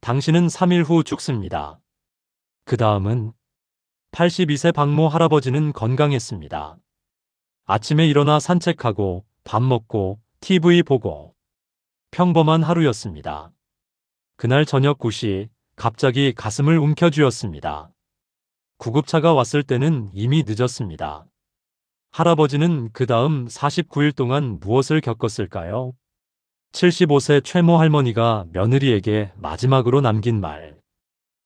당신은 3일 후 죽습니다. 그 다음은 82세 박모 할아버지는 건강했습니다. 아침에 일어나 산책하고 밥 먹고 TV 보고 평범한 하루였습니다. 그날 저녁 9시 갑자기 가슴을 움켜쥐었습니다. 구급차가 왔을 때는 이미 늦었습니다. 할아버지는 그 다음 49일 동안 무엇을 겪었을까요? 75세 최모 할머니가 며느리에게 마지막으로 남긴 말.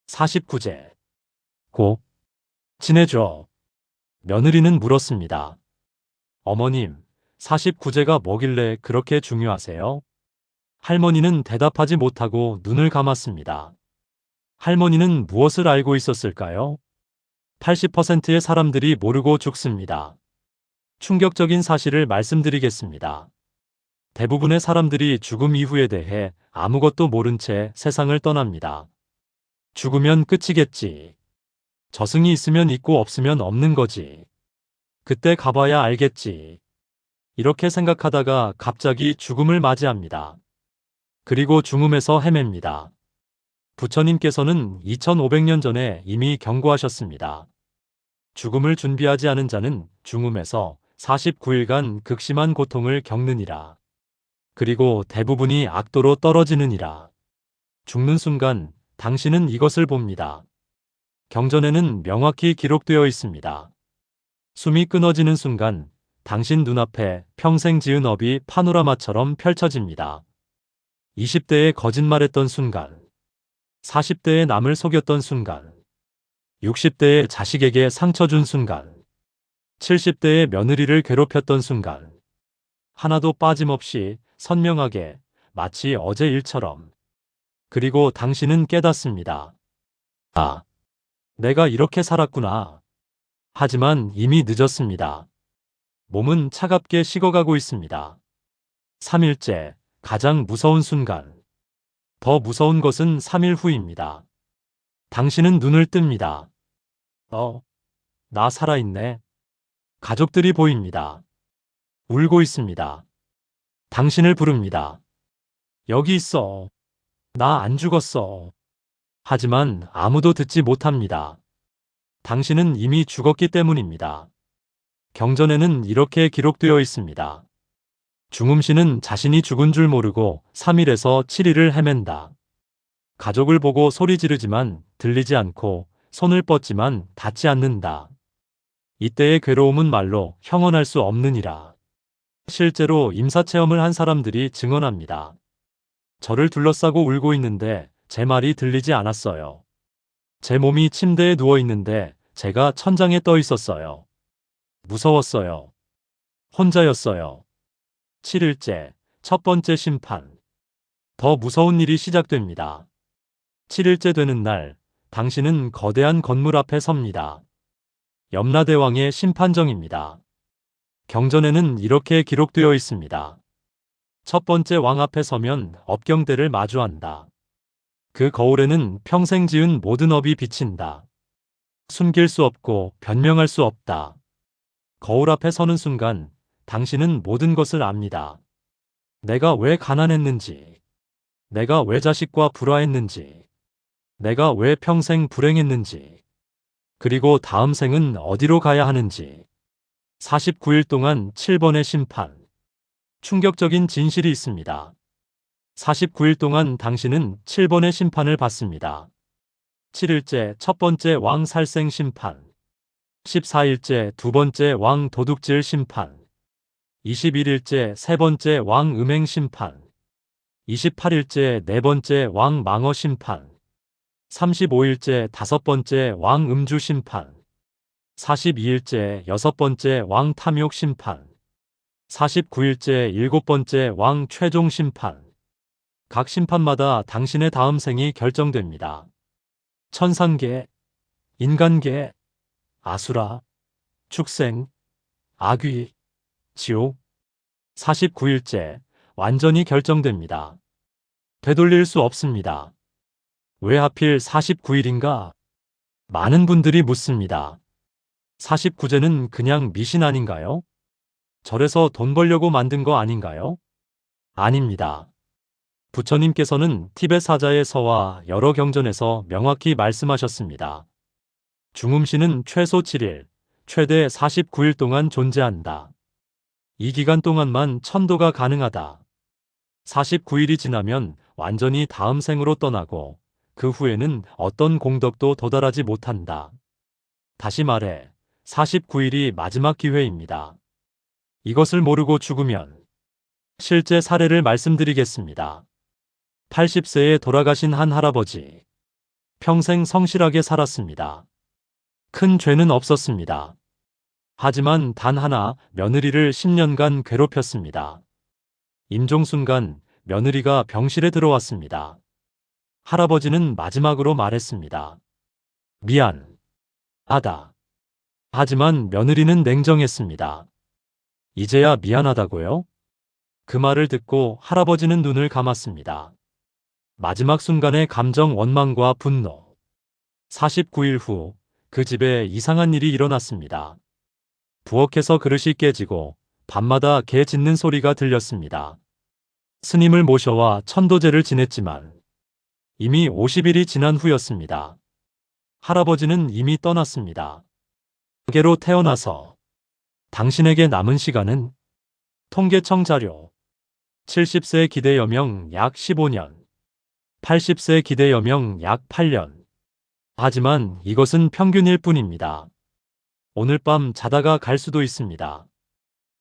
49제. 고. 지내줘. 며느리는 물었습니다. 어머님, 49제가 뭐길래 그렇게 중요하세요? 할머니는 대답하지 못하고 눈을 감았습니다. 할머니는 무엇을 알고 있었을까요? 80%의 사람들이 모르고 죽습니다. 충격적인 사실을 말씀드리겠습니다. 대부분의 사람들이 죽음 이후에 대해 아무것도 모른 채 세상을 떠납니다. 죽으면 끝이겠지. 저승이 있으면 있고 없으면 없는 거지. 그때 가봐야 알겠지. 이렇게 생각하다가 갑자기 죽음을 맞이합니다. 그리고 죽음에서 헤맵니다. 부처님께서는 2500년 전에 이미 경고하셨습니다. 죽음을 준비하지 않은 자는 죽음에서 49일간 극심한 고통을 겪느니라. 그리고 대부분이 악도로 떨어지느니라. 죽는 순간 당신은 이것을 봅니다. 경전에는 명확히 기록되어 있습니다. 숨이 끊어지는 순간 당신 눈앞에 평생 지은 업이 파노라마처럼 펼쳐집니다. 20대에 거짓말했던 순간, 40대에 남을 속였던 순간, 60대에 자식에게 상처 준 순간, 70대에 며느리를 괴롭혔던 순간, 하나도 빠짐없이 선명하게 마치 어제 일처럼. 그리고 당신은 깨닫습니다. 아, 내가 이렇게 살았구나. 하지만 이미 늦었습니다. 몸은 차갑게 식어가고 있습니다. 3일째, 가장 무서운 순간. 더 무서운 것은 3일 후입니다. 당신은 눈을 뜹니다. 나 살아있네. 가족들이 보입니다. 울고 있습니다. 당신을 부릅니다. 여기 있어. 나 안 죽었어. 하지만 아무도 듣지 못합니다. 당신은 이미 죽었기 때문입니다. 경전에는 이렇게 기록되어 있습니다. 중음신은 자신이 죽은 줄 모르고 3일에서 7일을 헤맨다. 가족을 보고 소리 지르지만 들리지 않고 손을 뻗지만 닿지 않는다. 이때의 괴로움은 말로 형언할 수 없느니라. 실제로 임사체험을 한 사람들이 증언합니다. 저를 둘러싸고 울고 있는데 제 말이 들리지 않았어요. 제 몸이 침대에 누워 있는데 제가 천장에 떠 있었어요. 무서웠어요. 혼자였어요. 7일째, 첫 번째 심판. 더 무서운 일이 시작됩니다. 7일째 되는 날, 당신은 거대한 건물 앞에 섭니다. 염라대왕의 심판정입니다. 경전에는 이렇게 기록되어 있습니다. 첫 번째 왕 앞에 서면 업경대를 마주한다. 그 거울에는 평생 지은 모든 업이 비친다. 숨길 수 없고 변명할 수 없다. 거울 앞에 서는 순간 당신은 모든 것을 압니다. 내가 왜 가난했는지, 내가 왜 자식과 불화했는지, 내가 왜 평생 불행했는지, 그리고 다음 생은 어디로 가야 하는지. 49일 동안 7번의 심판. 충격적인 진실이 있습니다. 49일 동안 당신은 7번의 심판을 받습니다. 7일째 첫 번째 왕 살생 심판, 14일째 두 번째 왕 도둑질 심판, 21일째 세 번째 왕 음행 심판, 28일째 네 번째 왕 망어 심판, 35일째 다섯 번째 왕 음주 심판, 42일째 여섯 번째 왕 탐욕 심판, 49일째 일곱 번째 왕 최종 심판. 각 심판마다 당신의 다음 생이 결정됩니다. 천상계, 인간계, 아수라, 축생, 악귀, 지옥. 49일째, 완전히 결정됩니다. 되돌릴 수 없습니다. 왜 하필 49일인가? 많은 분들이 묻습니다. 49제는 그냥 미신 아닌가요? 절에서 돈 벌려고 만든 거 아닌가요? 아닙니다. 부처님께서는 티베 사자의 서와 여러 경전에서 명확히 말씀하셨습니다. 중음신은 최소 7일, 최대 49일 동안 존재한다. 이 기간 동안만 천도가 가능하다. 49일이 지나면 완전히 다음 생으로 떠나고 그 후에는 어떤 공덕도 도달하지 못한다. 다시 말해 49일이 마지막 기회입니다. 이것을 모르고 죽으면 실제 사례를 말씀드리겠습니다. 80세에 돌아가신 한 할아버지. 평생 성실하게 살았습니다. 큰 죄는 없었습니다. 하지만 단 하나 며느리를 10년간 괴롭혔습니다. 임종순간 며느리가 병실에 들어왔습니다. 할아버지는 마지막으로 말했습니다. 미안. 하다. 하지만 며느리는 냉정했습니다. 이제야 미안하다고요? 그 말을 듣고 할아버지는 눈을 감았습니다. 마지막 순간의 감정 원망과 분노. 49일 후 그 집에 이상한 일이 일어났습니다. 부엌에서 그릇이 깨지고 밤마다 개 짖는 소리가 들렸습니다. 스님을 모셔와 천도제를 지냈지만 이미 50일이 지난 후였습니다. 할아버지는 이미 떠났습니다. 개로 태어나서 당신에게 남은 시간은 통계청 자료 70세 기대 여명 약 15년, 80세 기대 여명 약 8년. 하지만 이것은 평균일 뿐입니다. 오늘 밤 자다가 갈 수도 있습니다.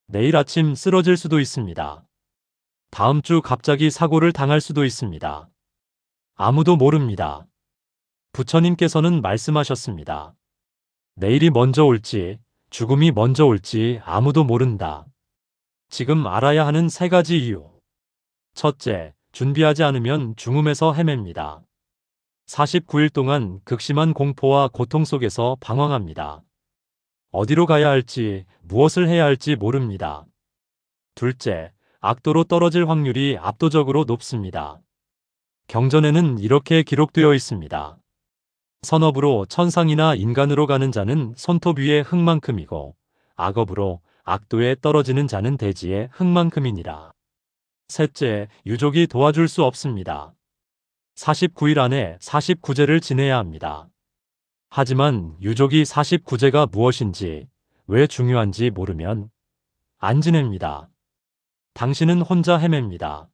내일 아침 쓰러질 수도 있습니다. 다음 주 갑자기 사고를 당할 수도 있습니다. 아무도 모릅니다. 부처님께서는 말씀하셨습니다. 내일이 먼저 올지, 죽음이 먼저 올지 아무도 모른다. 지금 알아야 하는 3가지 이유. 첫째, 준비하지 않으면 죽음에서 헤맵니다. 49일 동안 극심한 공포와 고통 속에서 방황합니다. 어디로 가야 할지, 무엇을 해야 할지 모릅니다. 둘째, 악도로 떨어질 확률이 압도적으로 높습니다. 경전에는 이렇게 기록되어 있습니다. 선업으로 천상이나 인간으로 가는 자는 손톱 위의 흙만큼이고 악업으로 악도에 떨어지는 자는 대지의 흙만큼이니라. 셋째, 유족이 도와줄 수 없습니다. 49일 안에 49제를 지내야 합니다. 하지만 유족이 49제가 무엇인지, 왜 중요한지 모르면 안 지냅니다. 당신은 혼자 헤맵니다.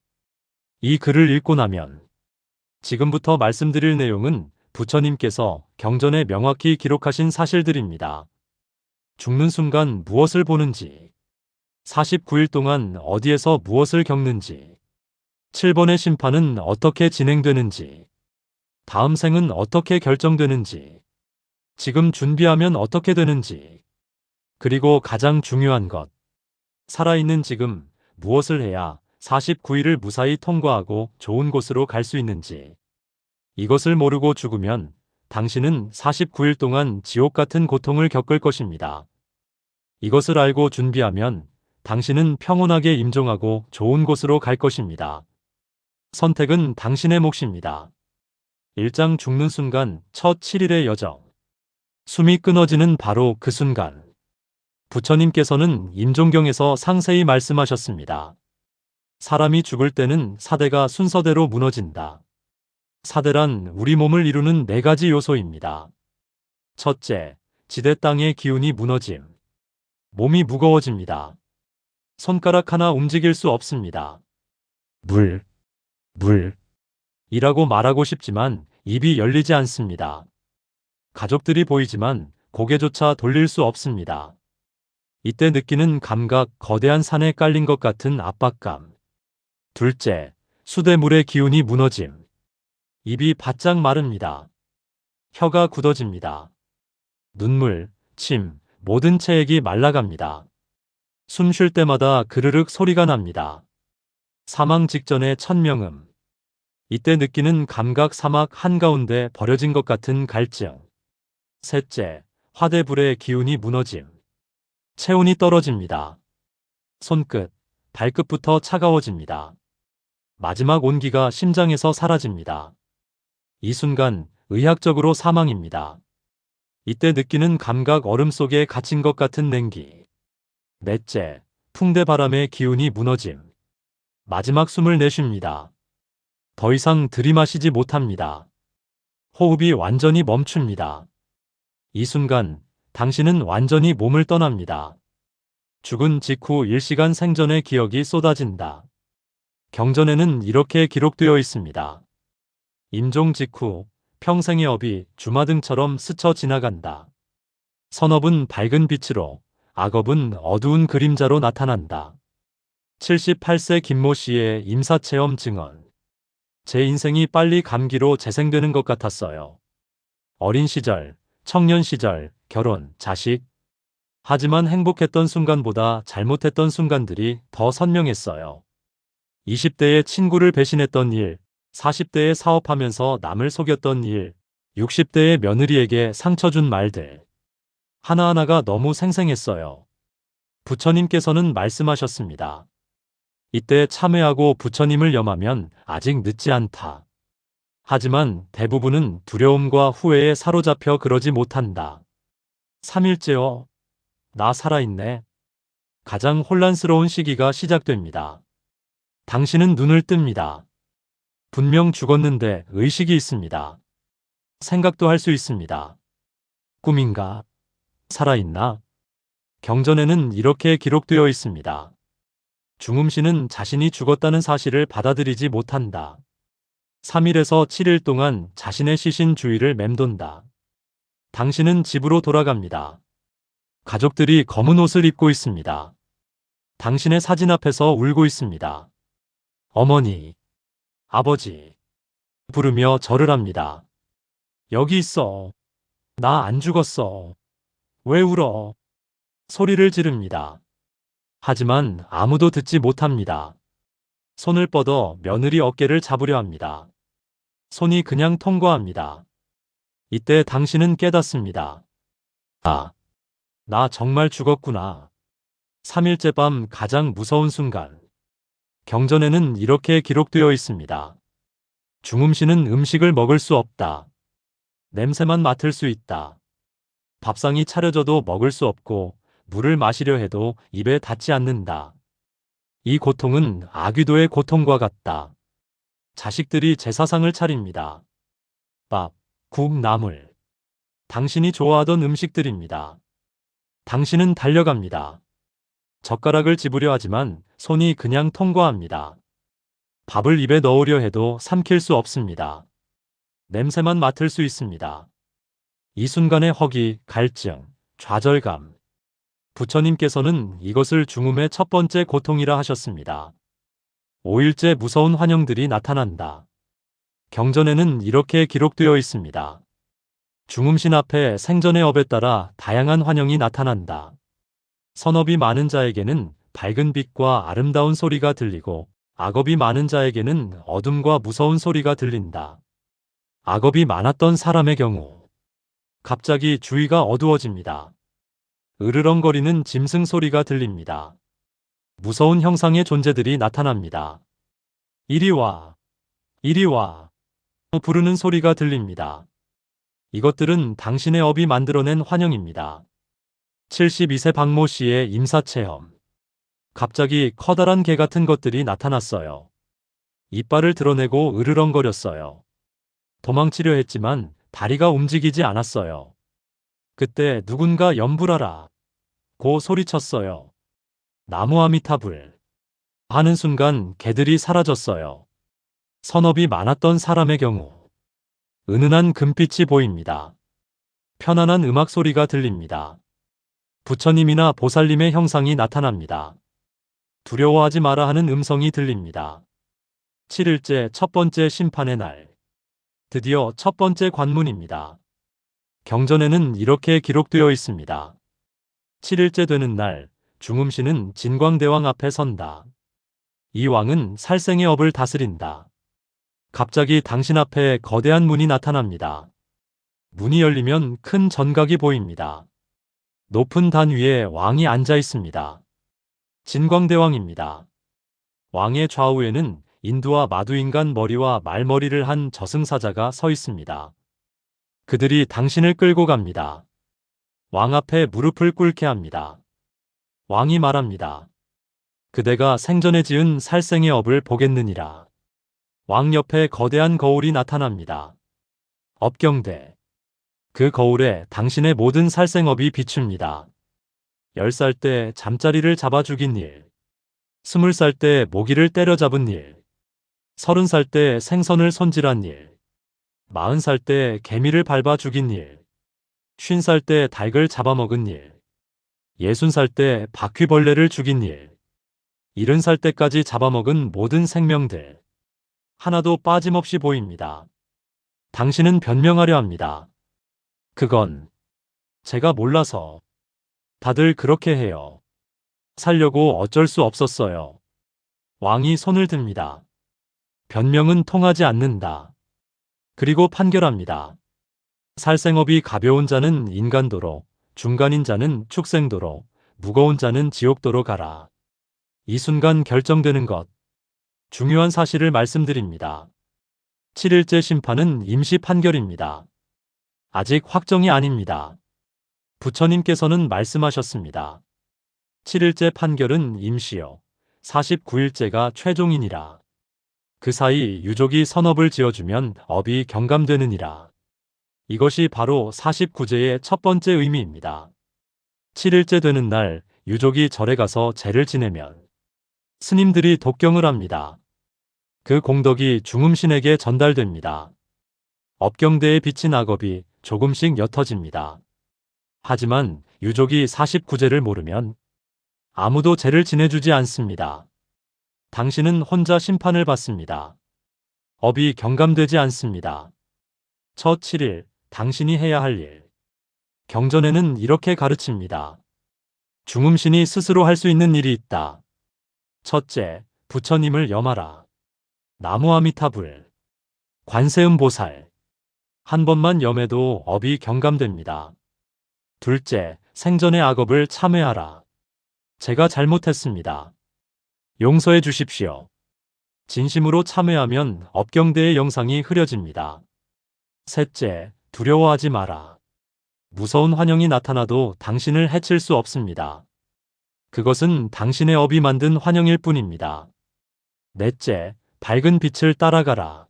이 글을 읽고 나면 지금부터 말씀드릴 내용은 부처님께서 경전에 명확히 기록하신 사실들입니다. 죽는 순간 무엇을 보는지, 49일 동안 어디에서 무엇을 겪는지, 7번의 심판은 어떻게 진행되는지, 다음 생은 어떻게 결정되는지, 지금 준비하면 어떻게 되는지, 그리고 가장 중요한 것, 살아있는 지금 무엇을 해야 49일을 무사히 통과하고 좋은 곳으로 갈 수 있는지. 이것을 모르고 죽으면 당신은 49일 동안 지옥 같은 고통을 겪을 것입니다. 이것을 알고 준비하면 당신은 평온하게 임종하고 좋은 곳으로 갈 것입니다. 선택은 당신의 몫입니다. 1장 죽는 순간 첫 7일의 여정. 숨이 끊어지는 바로 그 순간. 부처님께서는 임종경에서 상세히 말씀하셨습니다. 사람이 죽을 때는 사대가 순서대로 무너진다. 사대란 우리 몸을 이루는 4가지 요소입니다. 첫째, 지대 땅의 기운이 무너짐. 몸이 무거워집니다. 손가락 하나 움직일 수 없습니다. 이라고 말하고 싶지만 입이 열리지 않습니다. 가족들이 보이지만 고개조차 돌릴 수 없습니다. 이때 느끼는 감각, 거대한 산에 깔린 것 같은 압박감. 둘째, 수대물의 기운이 무너짐. 입이 바짝 마릅니다. 혀가 굳어집니다. 눈물, 침, 모든 체액이 말라갑니다. 숨 쉴 때마다 그르륵 소리가 납니다. 사망 직전의 천명음. 이때 느끼는 감각, 사막 한가운데 버려진 것 같은 갈증. 셋째, 화대불의 기운이 무너짐. 체온이 떨어집니다. 손끝, 발끝부터 차가워집니다. 마지막 온기가 심장에서 사라집니다. 이 순간 의학적으로 사망입니다. 이때 느끼는 감각, 얼음 속에 갇힌 것 같은 냉기. 넷째, 풍대바람의 기운이 무너짐. 마지막 숨을 내쉽니다. 더 이상 들이마시지 못합니다. 호흡이 완전히 멈춥니다. 이 순간 당신은 완전히 몸을 떠납니다. 죽은 직후 일시간 생전의 기억이 쏟아진다. 경전에는 이렇게 기록되어 있습니다. 임종 직후 평생의 업이 주마등처럼 스쳐 지나간다. 선업은 밝은 빛으로, 악업은 어두운 그림자로 나타난다. 78세 김모 씨의 임사체험 증언. 제 인생이 빨리 감기로 재생되는 것 같았어요. 어린 시절, 청년 시절, 결혼, 자식. 하지만 행복했던 순간보다 잘못했던 순간들이 더 선명했어요. 20대에 친구를 배신했던 일, 40대에 사업하면서 남을 속였던 일, 60대에 며느리에게 상처 준 말들. 하나하나가 너무 생생했어요. 부처님께서는 말씀하셨습니다. 이때 참회하고 부처님을 염하면 아직 늦지 않다. 하지만 대부분은 두려움과 후회에 사로잡혀 그러지 못한다. 3일째요. 나 살아있네. 가장 혼란스러운 시기가 시작됩니다. 당신은 눈을 뜹니다. 분명 죽었는데 의식이 있습니다. 생각도 할 수 있습니다. 꿈인가? 살아있나? 경전에는 이렇게 기록되어 있습니다. 중음신은 자신이 죽었다는 사실을 받아들이지 못한다. 3일에서 7일 동안 자신의 시신 주위를 맴돈다. 당신은 집으로 돌아갑니다. 가족들이 검은 옷을 입고 있습니다. 당신의 사진 앞에서 울고 있습니다. 어머니, 아버지, 부르며 절을 합니다. 여기 있어. 나 안 죽었어. 왜 울어? 소리를 지릅니다. 하지만 아무도 듣지 못합니다. 손을 뻗어 며느리 어깨를 잡으려 합니다. 손이 그냥 통과합니다. 이때 당신은 깨닫습니다. 아, 나 정말 죽었구나. 3일째 밤 가장 무서운 순간. 경전에는 이렇게 기록되어 있습니다. 중음신은 음식을 먹을 수 없다. 냄새만 맡을 수 있다. 밥상이 차려져도 먹을 수 없고 물을 마시려 해도 입에 닿지 않는다. 이 고통은 아귀도의 고통과 같다. 자식들이 제사상을 차립니다. 밥, 국, 나물. 당신이 좋아하던 음식들입니다. 당신은 달려갑니다. 젓가락을 집으려 하지만 손이 그냥 통과합니다. 밥을 입에 넣으려 해도 삼킬 수 없습니다. 냄새만 맡을 수 있습니다. 이 순간의 허기, 갈증, 좌절감. 부처님께서는 이것을 중음의 첫 번째 고통이라 하셨습니다. 5일째 무서운 환영들이 나타난다. 경전에는 이렇게 기록되어 있습니다. 중음신 앞에 생전의 업에 따라 다양한 환영이 나타난다. 선업이 많은 자에게는 밝은 빛과 아름다운 소리가 들리고 악업이 많은 자에게는 어둠과 무서운 소리가 들린다. 악업이 많았던 사람의 경우 갑자기 주위가 어두워집니다. 으르렁거리는 짐승 소리가 들립니다. 무서운 형상의 존재들이 나타납니다. 이리 와, 이리 와 부르는 소리가 들립니다. 이것들은 당신의 업이 만들어낸 환영입니다. 72세 박모 씨의 임사체험. 갑자기 커다란 개 같은 것들이 나타났어요. 이빨을 드러내고 으르렁거렸어요. 도망치려 했지만 다리가 움직이지 않았어요. 그때 누군가 염불하라 고 소리쳤어요. 나무 아미타불 하는 순간 개들이 사라졌어요. 선업이 많았던 사람의 경우 은은한 금빛이 보입니다. 편안한 음악 소리가 들립니다. 부처님이나 보살님의 형상이 나타납니다. 두려워하지 마라 하는 음성이 들립니다. 7일째 첫 번째 심판의 날. 드디어 첫 번째 관문입니다. 경전에는 이렇게 기록되어 있습니다. 7일째 되는 날, 중음신은 진광대왕 앞에 선다. 이 왕은 살생의 업을 다스린다. 갑자기 당신 앞에 거대한 문이 나타납니다. 문이 열리면 큰 전각이 보입니다. 높은 단 위에 왕이 앉아 있습니다. 진광대왕입니다. 왕의 좌우에는 인두와 마두인간 머리와 말머리를 한 저승사자가 서 있습니다. 그들이 당신을 끌고 갑니다. 왕 앞에 무릎을 꿇게 합니다. 왕이 말합니다. 그대가 생전에 지은 살생의 업을 보겠느니라. 왕 옆에 거대한 거울이 나타납니다. 업경대. 그 거울에 당신의 모든 살생업이 비춥니다. 10살 때 잠자리를 잡아 죽인 일, 20살 때 모기를 때려잡은 일, 30살 때 생선을 손질한 일, 40살 때 개미를 밟아 죽인 일, 50살 때 닭을 잡아먹은 일, 60살 때 바퀴벌레를 죽인 일, 70살 때까지 잡아먹은 모든 생명들, 하나도 빠짐없이 보입니다. 당신은 변명하려 합니다. 그건 제가 몰라서. 다들 그렇게 해요. 살려고 어쩔 수 없었어요. 왕이 손을 듭니다. 변명은 통하지 않는다. 그리고 판결합니다. 살생업이 가벼운 자는 인간도로, 중간인 자는 축생도로, 무거운 자는 지옥도로 가라. 이 순간 결정되는 것. 중요한 사실을 말씀드립니다. 7일째 심판은 임시 판결입니다. 아직 확정이 아닙니다. 부처님께서는 말씀하셨습니다. 7일째 판결은 임시요. 49일째가 최종이니라. 그 사이 유족이 선업을 지어주면 업이 경감되느니라. 이것이 바로 49제의 첫 번째 의미입니다. 7일째 되는 날 유족이 절에 가서 제를 지내면 스님들이 독경을 합니다. 그 공덕이 중음신에게 전달됩니다. 업경대에 비친 악업이 조금씩 옅어집니다. 하지만 유족이 49제를 모르면 아무도 제를 지내주지 않습니다. 당신은 혼자 심판을 받습니다. 업이 경감되지 않습니다. 첫 7일, 당신이 해야 할 일. 경전에는 이렇게 가르칩니다. 중음신이 스스로 할 수 있는 일이 있다. 첫째, 부처님을 염하라. 나무아미타불. 관세음보살. 한 번만 염해도 업이 경감됩니다. 둘째, 생전의 악업을 참회하라. 제가 잘못했습니다. 용서해 주십시오. 진심으로 참회하면 업경대의 영상이 흐려집니다. 셋째, 두려워하지 마라. 무서운 환영이 나타나도 당신을 해칠 수 없습니다. 그것은 당신의 업이 만든 환영일 뿐입니다. 넷째, 밝은 빛을 따라가라.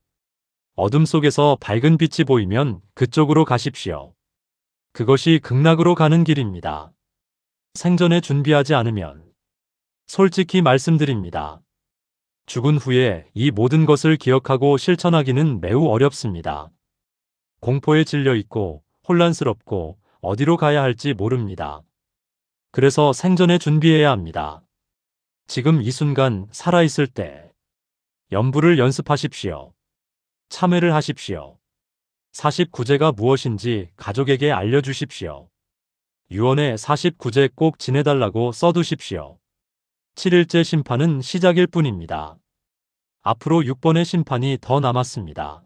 어둠 속에서 밝은 빛이 보이면 그쪽으로 가십시오. 그것이 극락으로 가는 길입니다. 생전에 준비하지 않으면 솔직히 말씀드립니다. 죽은 후에 이 모든 것을 기억하고 실천하기는 매우 어렵습니다. 공포에 질려 있고 혼란스럽고 어디로 가야 할지 모릅니다. 그래서 생전에 준비해야 합니다. 지금 이 순간 살아있을 때 염불을 연습하십시오. 참회를 하십시오. 49제가 무엇인지 가족에게 알려주십시오. 유언에 49제 꼭 지내달라고 써두십시오. 7일째 심판은 시작일 뿐입니다. 앞으로 6번의 심판이 더 남았습니다.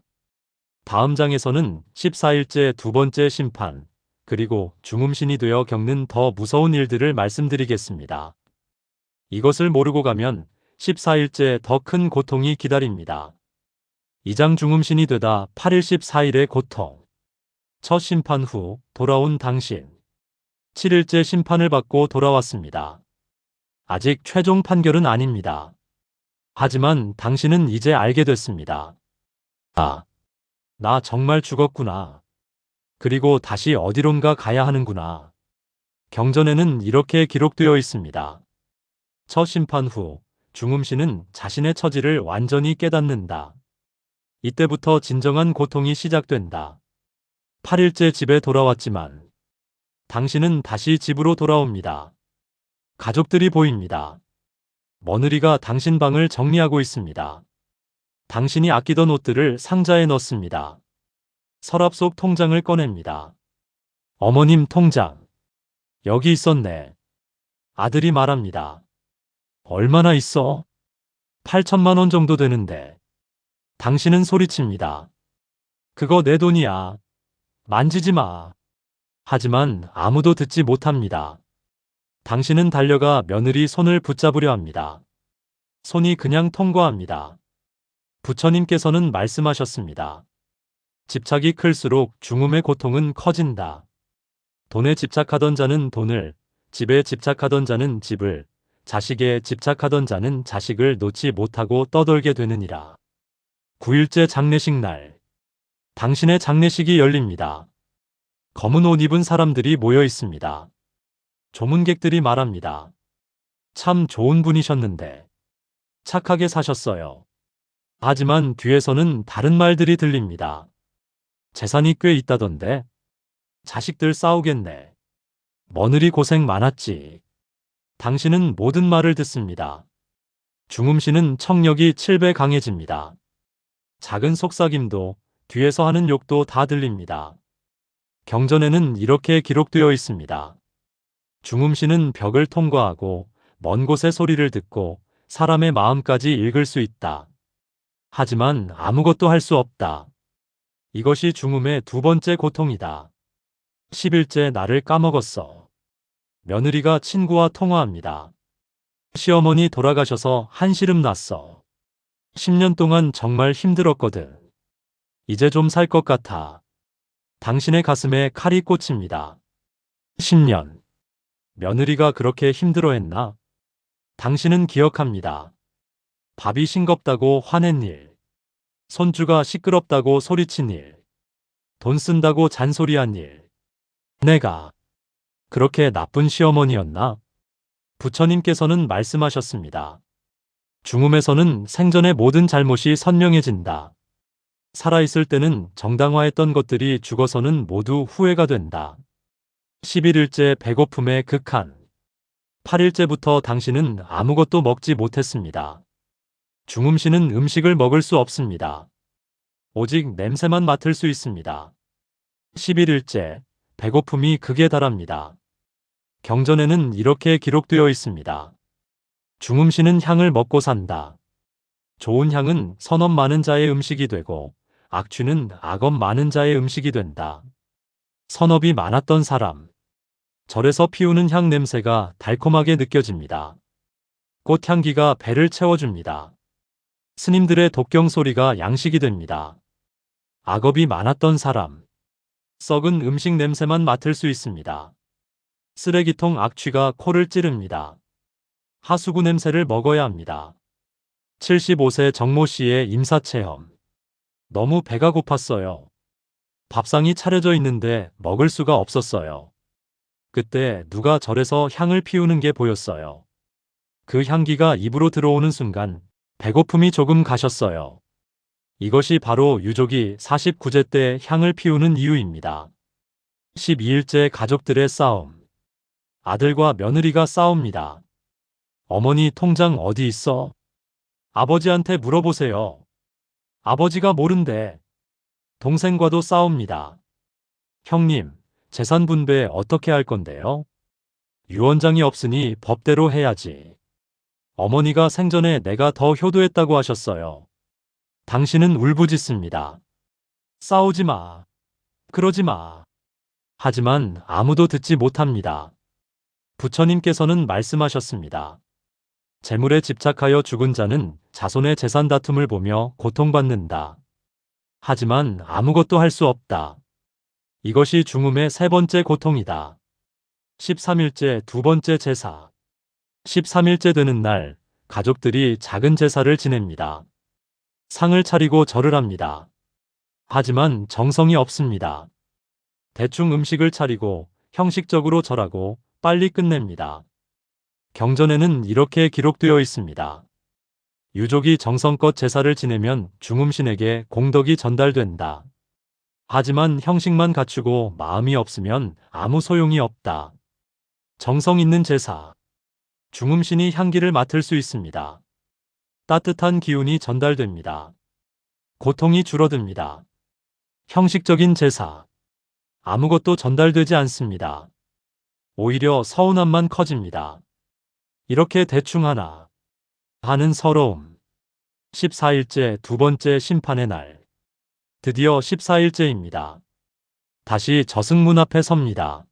다음 장에서는 14일째 두 번째 심판, 그리고 중음신이 되어 겪는 더 무서운 일들을 말씀드리겠습니다. 이것을 모르고 가면 14일째 더 큰 고통이 기다립니다. 2장 중음신이 되다 8일 14일의 고통. 첫 심판 후 돌아온 당신. 7일째 심판을 받고 돌아왔습니다. 아직 최종 판결은 아닙니다. 하지만 당신은 이제 알게 됐습니다. 아, 나 정말 죽었구나. 그리고 다시 어디론가 가야 하는구나. 경전에는 이렇게 기록되어 있습니다. 첫 심판 후 중음신은 자신의 처지를 완전히 깨닫는다. 이때부터 진정한 고통이 시작된다. 8일째 집에 돌아왔지만 당신은 다시 집으로 돌아옵니다. 가족들이 보입니다. 며느리가 당신 방을 정리하고 있습니다. 당신이 아끼던 옷들을 상자에 넣습니다. 서랍 속 통장을 꺼냅니다. 어머님 통장. 여기 있었네. 아들이 말합니다. 얼마나 있어? 8천만 원 정도 되는데. 당신은 소리칩니다. 그거 내 돈이야. 만지지 마. 하지만 아무도 듣지 못합니다. 당신은 달려가 며느리 손을 붙잡으려 합니다. 손이 그냥 통과합니다. 부처님께서는 말씀하셨습니다. 집착이 클수록 중음의 고통은 커진다. 돈에 집착하던 자는 돈을, 집에 집착하던 자는 집을, 자식에 집착하던 자는 자식을 놓지 못하고 떠돌게 되느니라. 9일째 장례식 날. 당신의 장례식이 열립니다. 검은 옷 입은 사람들이 모여 있습니다. 조문객들이 말합니다. 참 좋은 분이셨는데 착하게 사셨어요. 하지만 뒤에서는 다른 말들이 들립니다. 재산이 꽤 있다던데. 자식들 싸우겠네. 며느리 고생 많았지. 당신은 모든 말을 듣습니다. 중음씨는 청력이 7배 강해집니다. 작은 속삭임도 뒤에서 하는 욕도 다 들립니다. 경전에는 이렇게 기록되어 있습니다. 중음씨는 벽을 통과하고 먼 곳의 소리를 듣고 사람의 마음까지 읽을 수 있다. 하지만 아무것도 할 수 없다. 이것이 중음의 두 번째 고통이다. 10일째 나를 까먹었어. 며느리가 친구와 통화합니다. 시어머니 돌아가셔서 한시름 났어. 10년 동안 정말 힘들었거든. 이제 좀 살 것 같아. 당신의 가슴에 칼이 꽂힙니다. 10년. 며느리가 그렇게 힘들어했나? 당신은 기억합니다. 밥이 싱겁다고 화낸 일. 손주가 시끄럽다고 소리친 일. 돈 쓴다고 잔소리한 일. 내가 그렇게 나쁜 시어머니였나? 부처님께서는 말씀하셨습니다. 중음에서는 생전의 모든 잘못이 선명해진다. 살아있을 때는 정당화했던 것들이 죽어서는 모두 후회가 된다. 11일째 배고픔의 극한. 8일째부터 당신은 아무것도 먹지 못했습니다. 중음씨는 음식을 먹을 수 없습니다. 오직 냄새만 맡을 수 있습니다. 11일째 배고픔이 극에 달합니다. 경전에는 이렇게 기록되어 있습니다. 중음씨는 향을 먹고 산다. 좋은 향은 선업 많은 자의 음식이 되고 악취는 악업 많은 자의 음식이 된다. 선업이 많았던 사람. 절에서 피우는 향 냄새가 달콤하게 느껴집니다. 꽃향기가 배를 채워줍니다. 스님들의 독경 소리가 양식이 됩니다. 악업이 많았던 사람. 썩은 음식 냄새만 맡을 수 있습니다. 쓰레기통 악취가 코를 찌릅니다. 하수구 냄새를 먹어야 합니다. 75세 정모 씨의 임사체험. 너무 배가 고팠어요. 밥상이 차려져 있는데 먹을 수가 없었어요. 그때 누가 절에서 향을 피우는 게 보였어요. 그 향기가 입으로 들어오는 순간 배고픔이 조금 가셨어요. 이것이 바로 유족이 49제 때 향을 피우는 이유입니다. 12일째 가족들의 싸움. 아들과 며느리가 싸웁니다. 어머니 통장 어디 있어? 아버지한테 물어보세요. 아버지가 모른대. 동생과도 싸웁니다. 형님, 재산 분배 어떻게 할 건데요? 유언장이 없으니 법대로 해야지. 어머니가 생전에 내가 더 효도했다고 하셨어요. 당신은 울부짖습니다. 싸우지 마. 그러지 마. 하지만 아무도 듣지 못합니다. 부처님께서는 말씀하셨습니다. 재물에 집착하여 죽은 자는 자손의 재산 다툼을 보며 고통받는다. 하지만 아무것도 할 수 없다. 이것이 중음의 세 번째 고통이다. 13일째 두 번째 제사. 13일째 되는 날, 가족들이 작은 제사를 지냅니다. 상을 차리고 절을 합니다. 하지만 정성이 없습니다. 대충 음식을 차리고 형식적으로 절하고 빨리 끝냅니다. 경전에는 이렇게 기록되어 있습니다. 유족이 정성껏 제사를 지내면 중음신에게 공덕이 전달된다. 하지만 형식만 갖추고 마음이 없으면 아무 소용이 없다. 정성 있는 제사. 중음신이 향기를 맡을 수 있습니다. 따뜻한 기운이 전달됩니다. 고통이 줄어듭니다. 형식적인 제사. 아무것도 전달되지 않습니다. 오히려 서운함만 커집니다. 이렇게 대충 하나 하는 서러움. 14일째 두 번째 심판의 날. 드디어 14일째입니다. 다시 저승문 앞에 섭니다.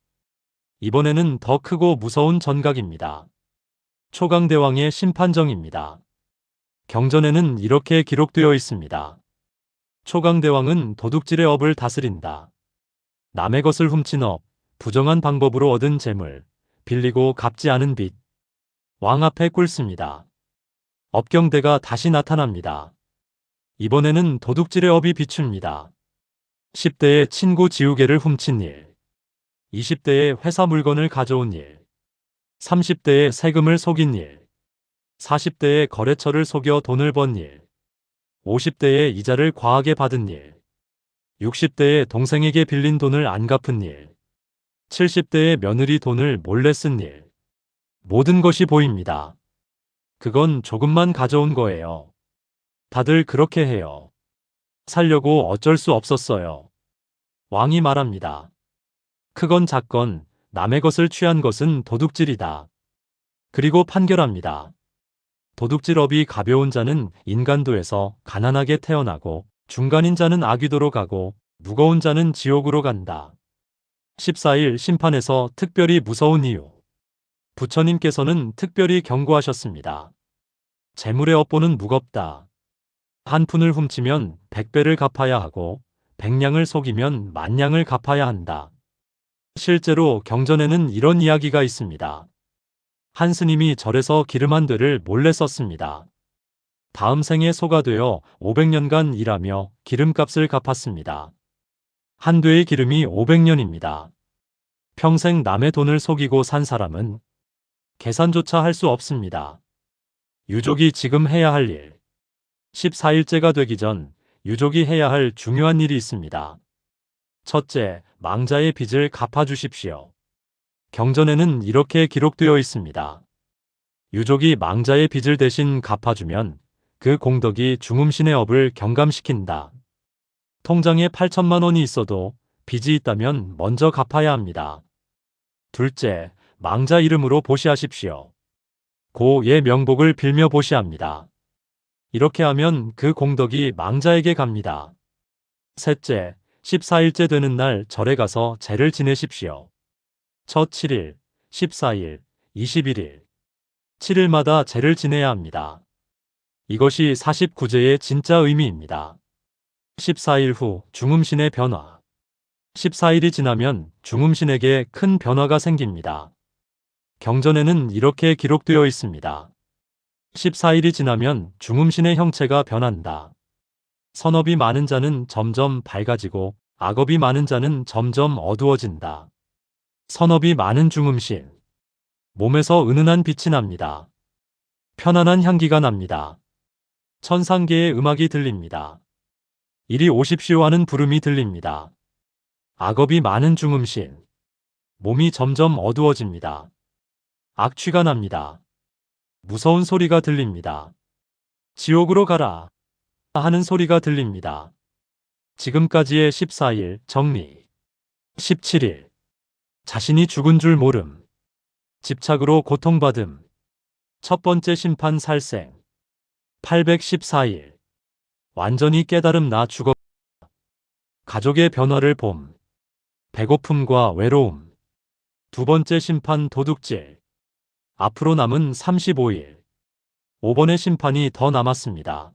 이번에는 더 크고 무서운 전각입니다. 초강대왕의 심판정입니다. 경전에는 이렇게 기록되어 있습니다. 초강대왕은 도둑질의 업을 다스린다. 남의 것을 훔친 업, 부정한 방법으로 얻은 재물, 빌리고 갚지 않은 빚. 왕 앞에 꿇습니다. 업경대가 다시 나타납니다. 이번에는 도둑질의 업이 비춥니다. 10대의 친구 지우개를 훔친 일, 20대의 회사 물건을 가져온 일, 30대의 세금을 속인 일, 40대의 거래처를 속여 돈을 번 일, 50대의 이자를 과하게 받은 일, 60대의 동생에게 빌린 돈을 안 갚은 일, 70대의 며느리 돈을 몰래 쓴 일. 모든 것이 보입니다. 그건 조금만 가져온 거예요. 다들 그렇게 해요. 살려고 어쩔 수 없었어요. 왕이 말합니다. 크건 작건 남의 것을 취한 것은 도둑질이다. 그리고 판결합니다. 도둑질업이 가벼운 자는 인간도에서 가난하게 태어나고 중간인 자는 아귀도로 가고 무거운 자는 지옥으로 간다. 14일 심판에서 특별히 무서운 이유. 부처님께서는 특별히 경고하셨습니다. 재물의 업보는 무겁다. 한 푼을 훔치면 100배를 갚아야 하고 100냥을 속이면 10,000냥을 갚아야 한다. 실제로 경전에는 이런 이야기가 있습니다. 한 스님이 절에서 기름 한 되를 몰래 썼습니다. 다음 생에 소가 되어 500년간 일하며 기름값을 갚았습니다. 한 되의 기름이 500년입니다. 평생 남의 돈을 속이고 산 사람은 계산조차 할 수 없습니다. 유족이 지금 해야 할 일. 14일째가 되기 전 유족이 해야 할 중요한 일이 있습니다. 첫째, 망자의 빚을 갚아주십시오. 경전에는 이렇게 기록되어 있습니다. 유족이 망자의 빚을 대신 갚아주면 그 공덕이 중음신의 업을 경감시킨다. 통장에 8천만 원이 있어도 빚이 있다면 먼저 갚아야 합니다. 둘째, 망자 이름으로 보시하십시오. 고의 명복을 빌며 보시합니다. 이렇게 하면 그 공덕이 망자에게 갑니다. 셋째, 14일째 되는 날 절에 가서 제를 지내십시오. 첫 7일, 14일, 21일. 7일마다 제를 지내야 합니다. 이것이 49제의 진짜 의미입니다. 14일 후 중음신의 변화. 14일이 지나면 중음신에게 큰 변화가 생깁니다. 경전에는 이렇게 기록되어 있습니다. 14일이 지나면 중음신의 형체가 변한다. 선업이 많은 자는 점점 밝아지고 악업이 많은 자는 점점 어두워진다. 선업이 많은 중음신. 몸에서 은은한 빛이 납니다. 편안한 향기가 납니다. 천상계의 음악이 들립니다. 이리 오십시오 하는 부름이 들립니다. 악업이 많은 중음신. 몸이 점점 어두워집니다. 악취가 납니다. 무서운 소리가 들립니다. 지옥으로 가라 하는 소리가 들립니다. 지금까지의 14일 정리. 17일. 자신이 죽은 줄 모름. 집착으로 고통받음. 첫 번째 심판 살생. 814일. 완전히 깨달음 나 죽어. 가족의 변화를 봄. 배고픔과 외로움. 두 번째 심판 도둑질. 앞으로 남은 35일. 5번의 심판이 더 남았습니다.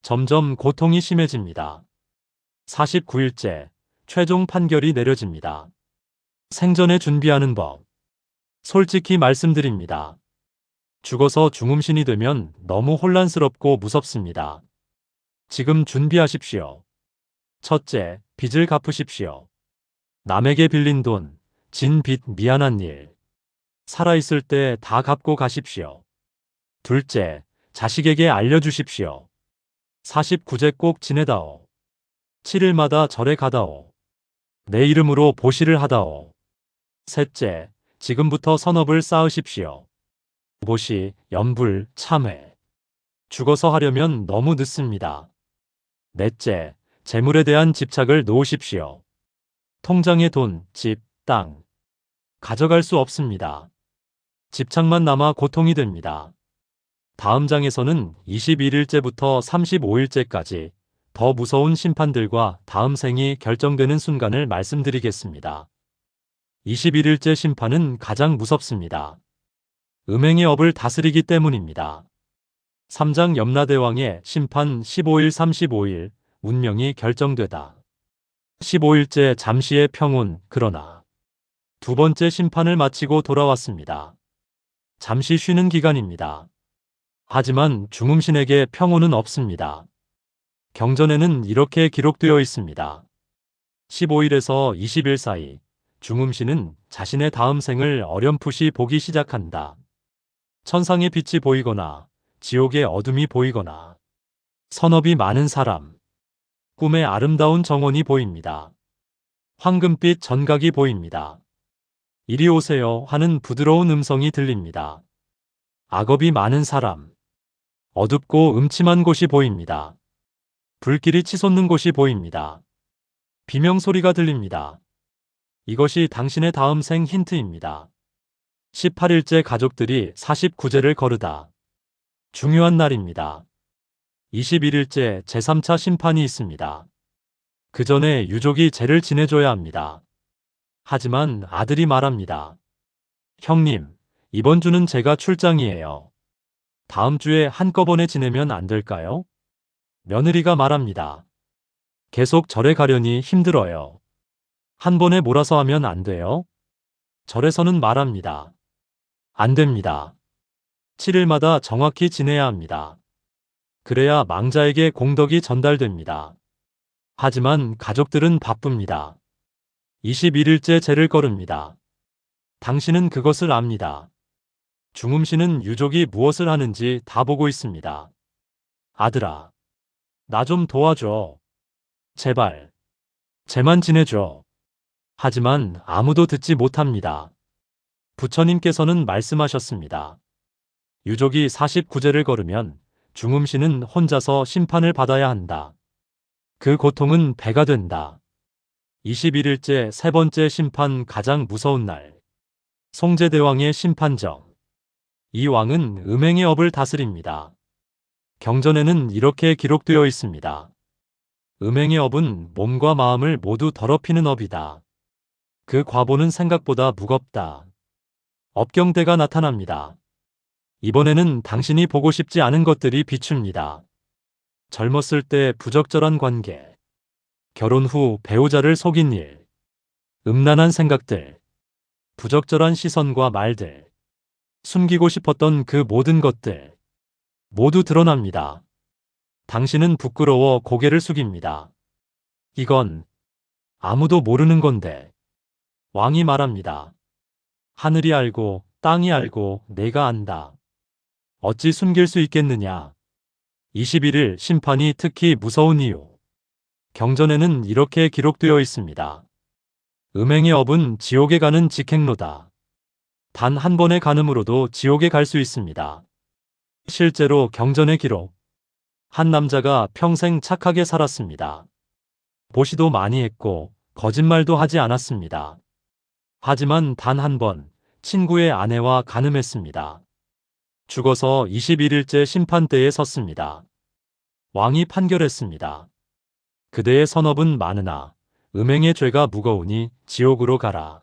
점점 고통이 심해집니다. 49일째. 최종 판결이 내려집니다. 생전에 준비하는 법. 솔직히 말씀드립니다. 죽어서 중음신이 되면 너무 혼란스럽고 무섭습니다. 지금 준비하십시오. 첫째, 빚을 갚으십시오. 남에게 빌린 돈, 진 빚 미안한 일. 살아있을 때 다 갚고 가십시오. 둘째, 자식에게 알려주십시오. 49제 꼭 지내다오. 7일마다 절에 가다오. 내 이름으로 보시를 하다오. 셋째, 지금부터 선업을 쌓으십시오. 보시, 연불, 참회. 죽어서 하려면 너무 늦습니다. 넷째, 재물에 대한 집착을 놓으십시오. 통장에 돈, 집, 땅. 가져갈 수 없습니다. 집착만 남아 고통이 됩니다. 다음 장에서는 21일째부터 35일째까지 더 무서운 심판들과 다음 생이 결정되는 순간을 말씀드리겠습니다. 21일째 심판은 가장 무섭습니다. 음행의 업을 다스리기 때문입니다. 3장 염라대왕의 심판 15일 35일 운명이 결정되다. 15일째 잠시의 평온 그러나 두 번째 심판을 마치고 돌아왔습니다. 잠시 쉬는 기간입니다. 하지만 중음신에게 평온은 없습니다. 경전에는 이렇게 기록되어 있습니다. 15일에서 20일 사이 중음신은 자신의 다음 생을 어렴풋이 보기 시작한다. 천상의 빛이 보이거나 지옥의 어둠이 보이거나 선업이 많은 사람, 꿈에 아름다운 정원이 보입니다. 황금빛 전각이 보입니다. 이리 오세요 하는 부드러운 음성이 들립니다. 악업이 많은 사람, 어둡고 음침한 곳이 보입니다. 불길이 치솟는 곳이 보입니다. 비명소리가 들립니다. 이것이 당신의 다음 생 힌트입니다. 18일째 가족들이 49제를 거르다. 중요한 날입니다. 21일째 제3차 심판이 있습니다. 그 전에 유족이 제를 지내줘야 합니다. 하지만 아들이 말합니다. 형님, 이번 주는 제가 출장이에요. 다음 주에 한꺼번에 지내면 안 될까요? 며느리가 말합니다. 계속 절에 가려니 힘들어요. 한 번에 몰아서 하면 안 돼요? 절에서는 말합니다. 안 됩니다. 7일마다 정확히 지내야 합니다. 그래야 망자에게 공덕이 전달됩니다. 하지만 가족들은 바쁩니다. 21일째 제를 거릅니다. 당신은 그것을 압니다. 중음신은 유족이 무엇을 하는지 다 보고 있습니다. 아들아, 나 좀 도와줘. 제발. 쟤만 지내줘. 하지만 아무도 듣지 못합니다. 부처님께서는 말씀하셨습니다. 유족이 49제를 걸으면 중음신은 혼자서 심판을 받아야 한다. 그 고통은 배가 된다. 21일째 세 번째 심판 가장 무서운 날. 송제대왕의 심판정. 이 왕은 음행의 업을 다스립니다. 경전에는 이렇게 기록되어 있습니다. 음행의 업은 몸과 마음을 모두 더럽히는 업이다. 그 과보는 생각보다 무겁다. 업경대가 나타납니다. 이번에는 당신이 보고 싶지 않은 것들이 비춥니다. 젊었을 때 부적절한 관계, 결혼 후 배우자를 속인 일, 음란한 생각들, 부적절한 시선과 말들, 숨기고 싶었던 그 모든 것들 모두 드러납니다. 당신은 부끄러워 고개를 숙입니다. 이건 아무도 모르는 건데. 왕이 말합니다. 하늘이 알고 땅이 알고 내가 안다. 어찌 숨길 수 있겠느냐. 21일 심판이 특히 무서운 이유. 경전에는 이렇게 기록되어 있습니다. 음행의 업은 지옥에 가는 직행로다. 단 한 번의 간음으로도 지옥에 갈 수 있습니다. 실제로 경전의 기록. 한 남자가 평생 착하게 살았습니다. 보시도 많이 했고 거짓말도 하지 않았습니다. 하지만 단 한 번 친구의 아내와 간음했습니다. 죽어서 21일째 심판대에 섰습니다. 왕이 판결했습니다. 그대의 선업은 많으나 음행의 죄가 무거우니 지옥으로 가라.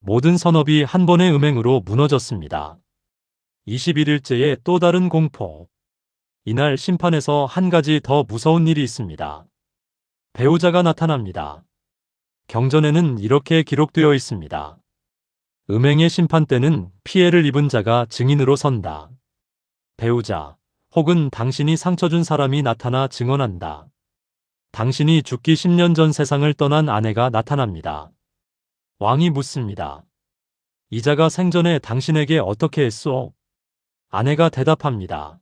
모든 선업이 한 번의 음행으로 무너졌습니다. 21일째의 또 다른 공포. 이날 심판에서 한 가지 더 무서운 일이 있습니다. 배우자가 나타납니다. 경전에는 이렇게 기록되어 있습니다. 음행의 심판 때는 피해를 입은 자가 증인으로 선다. 배우자 혹은 당신이 상처 준 사람이 나타나 증언한다. 당신이 죽기 10년 전 세상을 떠난 아내가 나타납니다. 왕이 묻습니다. 이자가 생전에 당신에게 어떻게 했소? 아내가 대답합니다.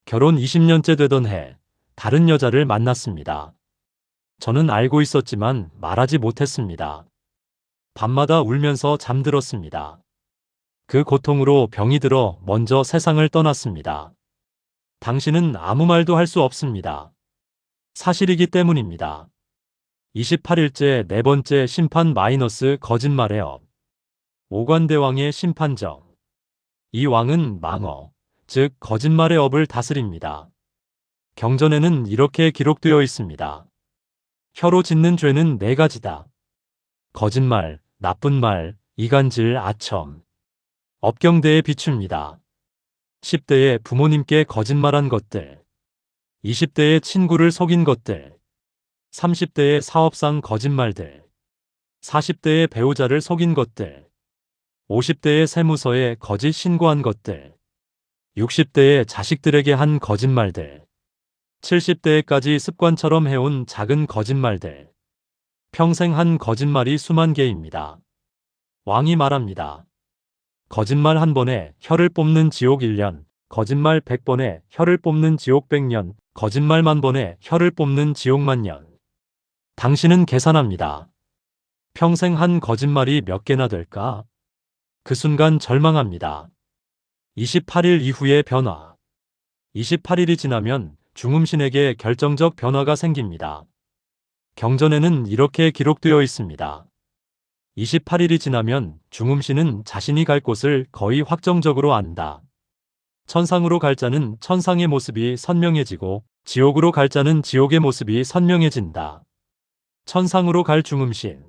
결혼 20년째 되던 해 다른 여자를 만났습니다. 저는 알고 있었지만 말하지 못했습니다. 밤마다 울면서 잠들었습니다. 그 고통으로 병이 들어 먼저 세상을 떠났습니다. 당신은 아무 말도 할 수 없습니다. 사실이기 때문입니다. 28일째 네 번째 심판 마이너스 거짓말의 업. 오관대왕의 심판정. 이 왕은 망어, 즉 거짓말의 업을 다스립니다. 경전에는 이렇게 기록되어 있습니다. 혀로 짓는 죄는 네 가지다. 거짓말, 나쁜 말, 이간질, 아첨. 업경대에 비춥니다. 10대에 부모님께 거짓말한 것들, 20대에 친구를 속인 것들, 30대에 사업상 거짓말들, 40대에 배우자를 속인 것들, 50대에 세무서에 거짓 신고한 것들, 60대에 자식들에게 한 거짓말들, 70대에까지 습관처럼 해온 작은 거짓말들. 평생 한 거짓말이 수만 개입니다. 왕이 말합니다. 거짓말 한 번에 혀를 뽑는 지옥 1년, 거짓말 100번에 혀를 뽑는 지옥 100년, 거짓말 만 번에 혀를 뽑는 지옥 만년. 당신은 계산합니다. 평생 한 거짓말이 몇 개나 될까? 그 순간 절망합니다. 28일 이후의 변화. 28일이 지나면 중음신에게 결정적 변화가 생깁니다. 경전에는 이렇게 기록되어 있습니다. 28일이 지나면 중음신은 자신이 갈 곳을 거의 확정적으로 안다. 천상으로 갈 자는 천상의 모습이 선명해지고 지옥으로 갈 자는 지옥의 모습이 선명해진다. 천상으로 갈 중음신.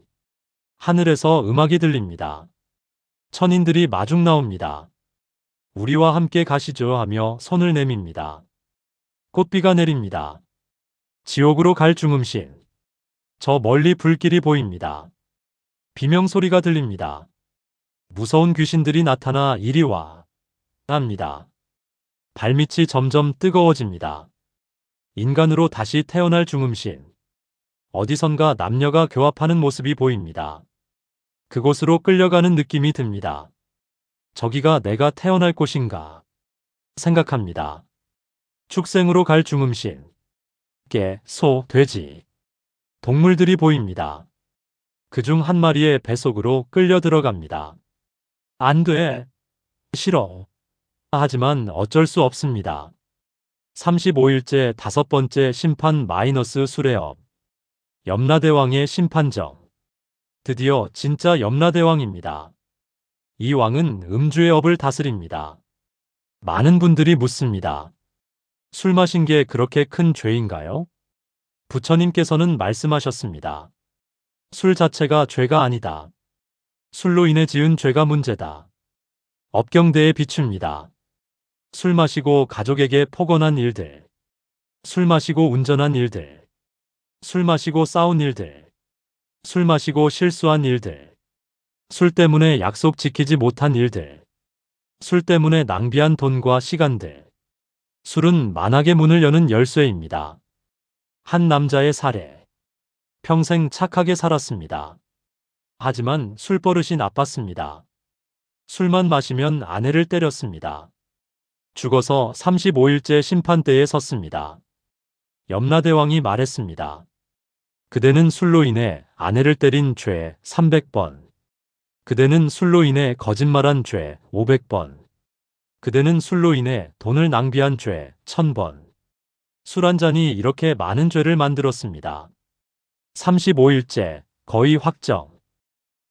하늘에서 음악이 들립니다. 천인들이 마중 나옵니다. 우리와 함께 가시죠 하며 손을 내밉니다. 꽃비가 내립니다. 지옥으로 갈 중음신. 저 멀리 불길이 보입니다. 비명소리가 들립니다. 무서운 귀신들이 나타나 이리 와 합니다. 발밑이 점점 뜨거워집니다. 인간으로 다시 태어날 중음신. 어디선가 남녀가 교합하는 모습이 보입니다. 그곳으로 끌려가는 느낌이 듭니다. 저기가 내가 태어날 곳인가 생각합니다. 축생으로 갈 중음신. 개, 소, 돼지. 동물들이 보입니다. 그중 한 마리의 뱃속으로 끌려 들어갑니다. 안 돼. 싫어. 하지만 어쩔 수 없습니다. 35일째 5번째 심판 마이너스 수레업. 염라대왕의 심판정. 드디어 진짜 염라대왕입니다. 이 왕은 음주의 업을 다스립니다. 많은 분들이 묻습니다. 술 마신 게 그렇게 큰 죄인가요? 부처님께서는 말씀하셨습니다. 술 자체가 죄가 아니다. 술로 인해 지은 죄가 문제다. 업경대에 비춥니다. 술 마시고 가족에게 폭언한 일들. 술 마시고 운전한 일들. 술 마시고 싸운 일들. 술 마시고 실수한 일들. 술 때문에 약속 지키지 못한 일들. 술 때문에 낭비한 돈과 시간들. 술은 만악의 문을 여는 열쇠입니다. 한 남자의 사례. 평생 착하게 살았습니다. 하지만 술버릇이 나빴습니다. 술만 마시면 아내를 때렸습니다. 죽어서 35일째 심판대에 섰습니다. 염라대왕이 말했습니다. 그대는 술로 인해 아내를 때린 죄 300번. 그대는 술로 인해 거짓말한 죄 500번. 그대는 술로 인해 돈을 낭비한 죄 1000번. 술 한 잔이 이렇게 많은 죄를 만들었습니다. 35일째, 거의 확정.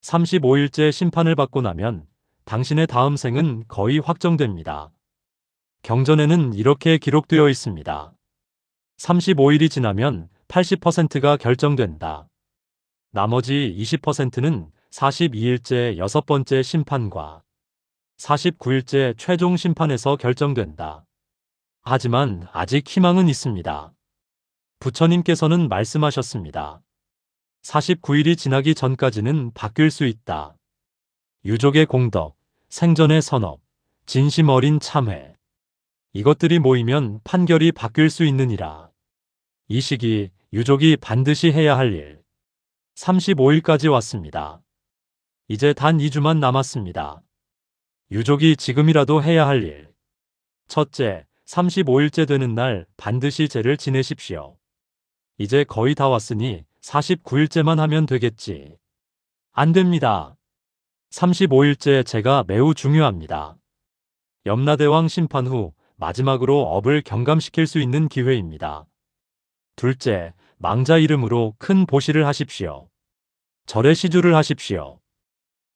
35일째 심판을 받고 나면 당신의 다음 생은 거의 확정됩니다. 경전에는 이렇게 기록되어 있습니다. 35일이 지나면 80%가 결정된다. 나머지 20%는 42일째 6번째 심판과 49일째 최종 심판에서 결정된다. 하지만 아직 희망은 있습니다. 부처님께서는 말씀하셨습니다. 49일이 지나기 전까지는 바뀔 수 있다. 유족의 공덕, 생전의 선업, 진심 어린 참회. 이것들이 모이면 판결이 바뀔 수 있느니라. 이 시기 유족이 반드시 해야 할 일. 35일까지 왔습니다. 이제 단 2주만 남았습니다. 유족이 지금이라도 해야 할 일. 첫째, 35일째 되는 날 반드시 제를 지내십시오. 이제 거의 다 왔으니 49일째만 하면 되겠지. 안 됩니다. 35일째 제가 매우 중요합니다. 염라대왕 심판 후 마지막으로 업을 경감시킬 수 있는 기회입니다. 둘째, 망자 이름으로 큰 보시를 하십시오. 절에 시주를 하십시오.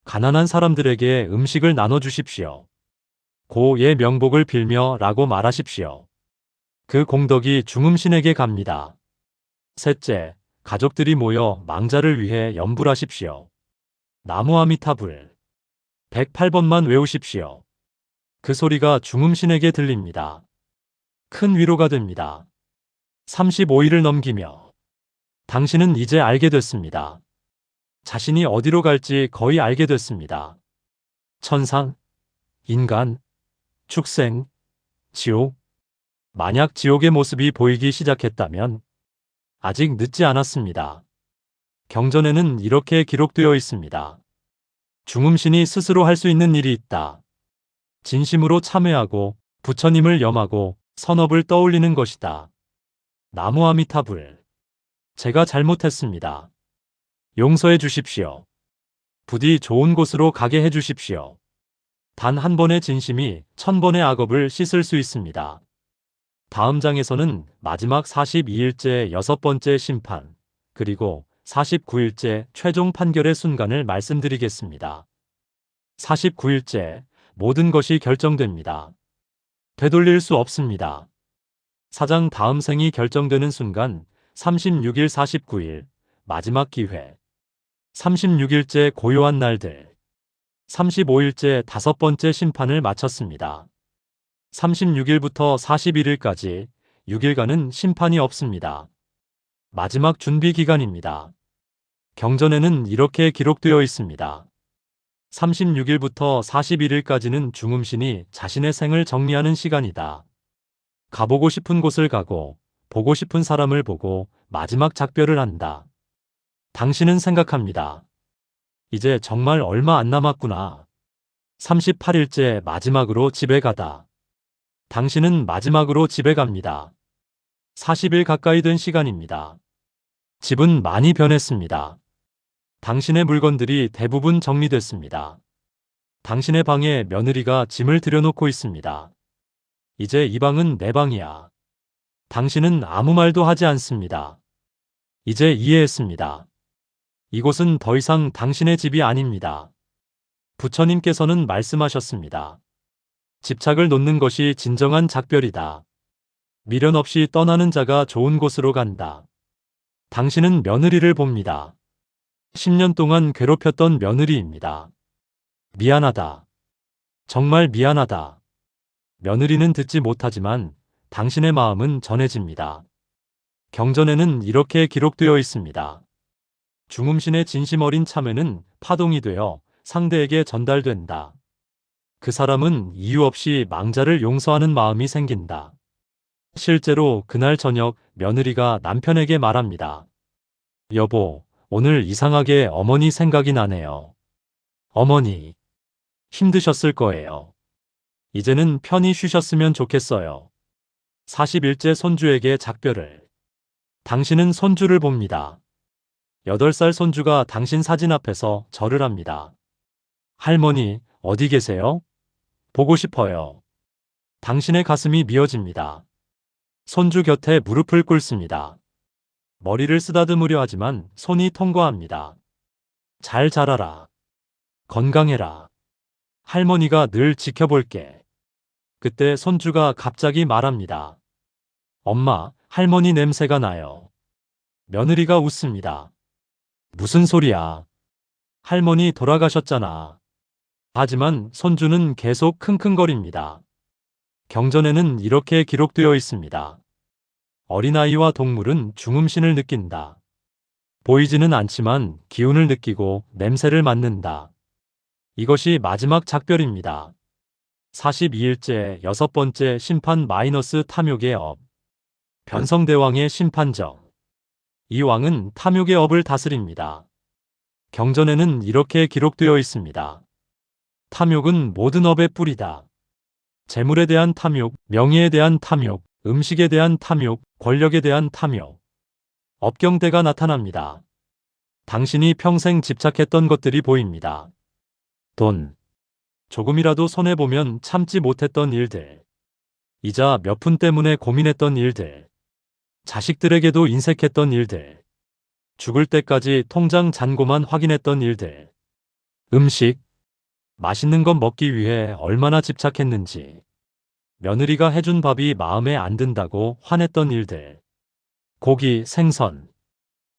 가난한 사람들에게 음식을 나눠주십시오. 고의 명복을 빌며 라고 말하십시오. 그 공덕이 중음신에게 갑니다. 셋째, 가족들이 모여 망자를 위해 염불하십시오. 나무아미타불 108번만 외우십시오. 그 소리가 중음신에게 들립니다. 큰 위로가 됩니다. 35일을 넘기며 당신은 이제 알게 됐습니다. 자신이 어디로 갈지 거의 알게 됐습니다. 천상, 인간, 축생, 지옥. 만약 지옥의 모습이 보이기 시작했다면 아직 늦지 않았습니다. 경전에는 이렇게 기록되어 있습니다. 중음신이 스스로 할 수 있는 일이 있다. 진심으로 참회하고 부처님을 염하고 선업을 떠올리는 것이다. 나무아미타불. 제가 잘못했습니다. 용서해 주십시오. 부디 좋은 곳으로 가게 해 주십시오. 단 한 번의 진심이 1000번의 악업을 씻을 수 있습니다. 다음 장에서는 마지막 42일째 6번째 심판, 그리고 49일째 최종 판결의 순간을 말씀드리겠습니다. 49일째, 모든 것이 결정됩니다. 되돌릴 수 없습니다. 사장 다음 생이 결정되는 순간 36일 49일, 마지막 기회. 36일째 고요한 날들. 35일째 5번째 심판을 마쳤습니다. 36일부터 41일까지 6일간은 심판이 없습니다. 마지막 준비 기간입니다. 경전에는 이렇게 기록되어 있습니다. 36일부터 41일까지는 중음신이 자신의 생을 정리하는 시간이다. 가보고 싶은 곳을 가고 보고 싶은 사람을 보고 마지막 작별을 한다. 당신은 생각합니다. 이제 정말 얼마 안 남았구나. 38일째 마지막으로 집에 가다. 당신은 마지막으로 집에 갑니다. 40일 가까이 된 시간입니다. 집은 많이 변했습니다. 당신의 물건들이 대부분 정리됐습니다. 당신의 방에 며느리가 짐을 들여놓고 있습니다. 이제 이 방은 내 방이야. 당신은 아무 말도 하지 않습니다. 이제 이해했습니다. 이곳은 더 이상 당신의 집이 아닙니다. 부처님께서는 말씀하셨습니다. 집착을 놓는 것이 진정한 작별이다. 미련 없이 떠나는 자가 좋은 곳으로 간다. 당신은 며느리를 봅니다. 10년 동안 괴롭혔던 며느리입니다. 미안하다. 정말 미안하다. 며느리는 듣지 못하지만 당신의 마음은 전해집니다. 경전에는 이렇게 기록되어 있습니다. 중음신의 진심 어린 참회는 파동이 되어 상대에게 전달된다. 그 사람은 이유 없이 망자를 용서하는 마음이 생긴다. 실제로 그날 저녁 며느리가 남편에게 말합니다. 여보, 오늘 이상하게 어머니 생각이 나네요. 어머니, 힘드셨을 거예요. 이제는 편히 쉬셨으면 좋겠어요. 40일째 손주에게 작별을. 당신은 손주를 봅니다. 8살 손주가 당신 사진 앞에서 절을 합니다. 할머니, 어디 계세요? 보고 싶어요. 당신의 가슴이 미어집니다. 손주 곁에 무릎을 꿇습니다. 머리를 쓰다듬으려 하지만 손이 통과합니다. 잘 자라라. 건강해라. 할머니가 늘 지켜볼게. 그때 손주가 갑자기 말합니다. 엄마, 할머니 냄새가 나요. 며느리가 웃습니다. 무슨 소리야. 할머니 돌아가셨잖아. 하지만 손주는 계속 킁킁거립니다. 경전에는 이렇게 기록되어 있습니다. 어린아이와 동물은 중음신을 느낀다. 보이지는 않지만 기운을 느끼고 냄새를 맡는다. 이것이 마지막 작별입니다. 42일째 6번째 심판 마이너스 탐욕의 업. 변성대왕의 심판정. 이 왕은 탐욕의 업을 다스립니다. 경전에는 이렇게 기록되어 있습니다. 탐욕은 모든 업의 뿌리다. 재물에 대한 탐욕, 명예에 대한 탐욕, 음식에 대한 탐욕, 권력에 대한 탐욕. 업경대가 나타납니다. 당신이 평생 집착했던 것들이 보입니다. 돈. 조금이라도 손해보면 참지 못했던 일들. 이자 몇 푼 때문에 고민했던 일들. 자식들에게도 인색했던 일들. 죽을 때까지 통장 잔고만 확인했던 일들. 음식. 맛있는 것 먹기 위해 얼마나 집착했는지. 며느리가 해준 밥이 마음에 안 든다고 화냈던 일들. 고기, 생선.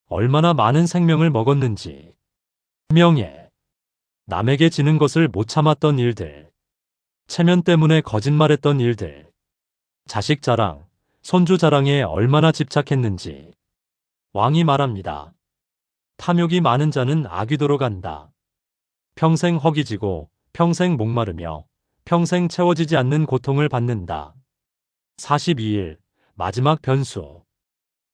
얼마나 많은 생명을 먹었는지. 명예. 남에게 지는 것을 못 참았던 일들. 체면 때문에 거짓말했던 일들. 자식 자랑, 손주 자랑에 얼마나 집착했는지. 왕이 말합니다. 탐욕이 많은 자는 아귀도로 간다. 평생 허기지고 평생 목마르며 평생 채워지지 않는 고통을 받는다. 42일, 마지막 변수.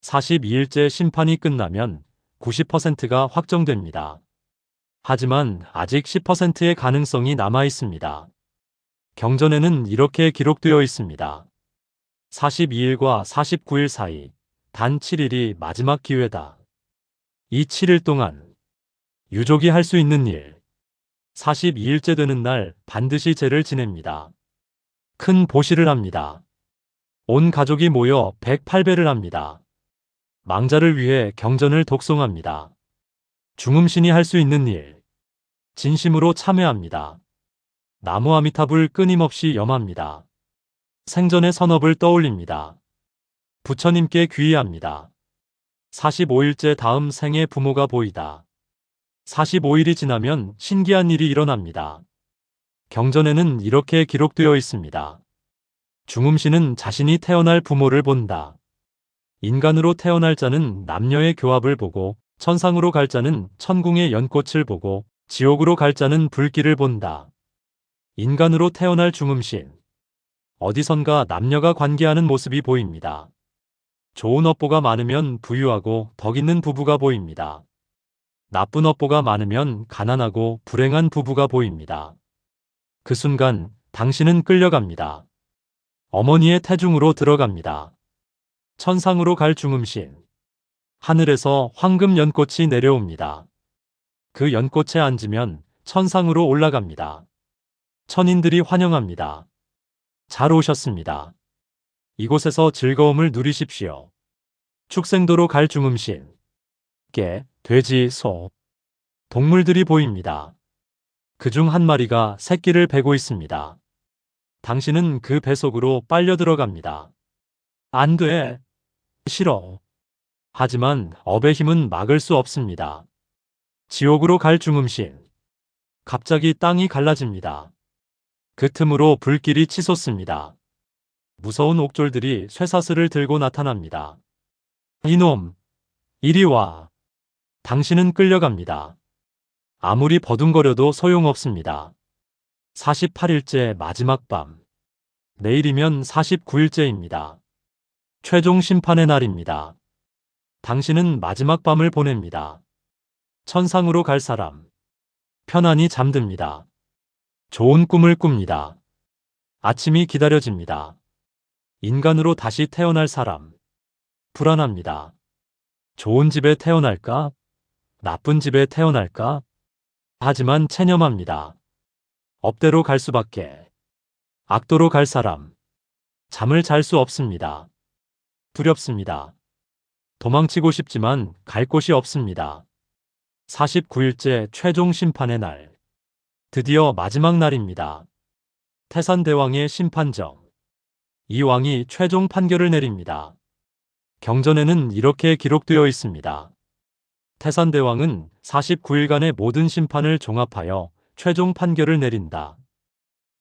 42일째 심판이 끝나면 90%가 확정됩니다. 하지만 아직 10%의 가능성이 남아 있습니다. 경전에는 이렇게 기록되어 있습니다. 42일과 49일 사이, 단 7일이 마지막 기회다. 이 7일 동안 유족이 할 수 있는 일. 42일째 되는 날 반드시 제를 지냅니다. 큰 보시를 합니다. 온 가족이 모여 108배를 합니다. 망자를 위해 경전을 독송합니다. 중음신이 할 수 있는 일. 진심으로 참여합니다. 나무 아미타불 끊임없이 염합니다. 생전의 선업을 떠올립니다. 부처님께 귀의합니다. 45일째 다음 생에 부모가 보이다. 45일이 지나면 신기한 일이 일어납니다. 경전에는 이렇게 기록되어 있습니다. 중음신은 자신이 태어날 부모를 본다. 인간으로 태어날 자는 남녀의 교합을 보고, 천상으로 갈 자는 천궁의 연꽃을 보고, 지옥으로 갈 자는 불길을 본다. 인간으로 태어날 중음신. 어디선가 남녀가 관계하는 모습이 보입니다. 좋은 업보가 많으면 부유하고 덕 있는 부부가 보입니다. 나쁜 업보가 많으면 가난하고 불행한 부부가 보입니다. 그 순간 당신은 끌려갑니다. 어머니의 태중으로 들어갑니다. 천상으로 갈 중음신. 하늘에서 황금 연꽃이 내려옵니다. 그 연꽃에 앉으면 천상으로 올라갑니다. 천인들이 환영합니다. 잘 오셨습니다. 이곳에서 즐거움을 누리십시오. 축생도로 갈 중음신. 개, 돼지, 소. 동물들이 보입니다. 그중 한 마리가 새끼를 베고 있습니다. 당신은 그 뱃속으로 빨려 들어갑니다. 안 돼. 싫어. 하지만 업의 힘은 막을 수 없습니다. 지옥으로 갈 중음신. 갑자기 땅이 갈라집니다. 그 틈으로 불길이 치솟습니다. 무서운 옥졸들이 쇠사슬을 들고 나타납니다. 이놈! 이리 와! 당신은 끌려갑니다. 아무리 버둥거려도 소용없습니다. 48일째 마지막 밤. 내일이면 49일째입니다. 최종 심판의 날입니다. 당신은 마지막 밤을 보냅니다. 천상으로 갈 사람. 편안히 잠듭니다. 좋은 꿈을 꿉니다. 아침이 기다려집니다. 인간으로 다시 태어날 사람. 불안합니다. 좋은 집에 태어날까? 나쁜 집에 태어날까? 하지만 체념합니다. 업대로 갈 수밖에. 악도로 갈 사람. 잠을 잘 수 없습니다. 두렵습니다. 도망치고 싶지만 갈 곳이 없습니다. 49일째 최종 심판의 날. 드디어 마지막 날입니다. 태산대왕의 심판정. 이 왕이 최종 판결을 내립니다. 경전에는 이렇게 기록되어 있습니다. 태산대왕은 49일간의 모든 심판을 종합하여 최종 판결을 내린다.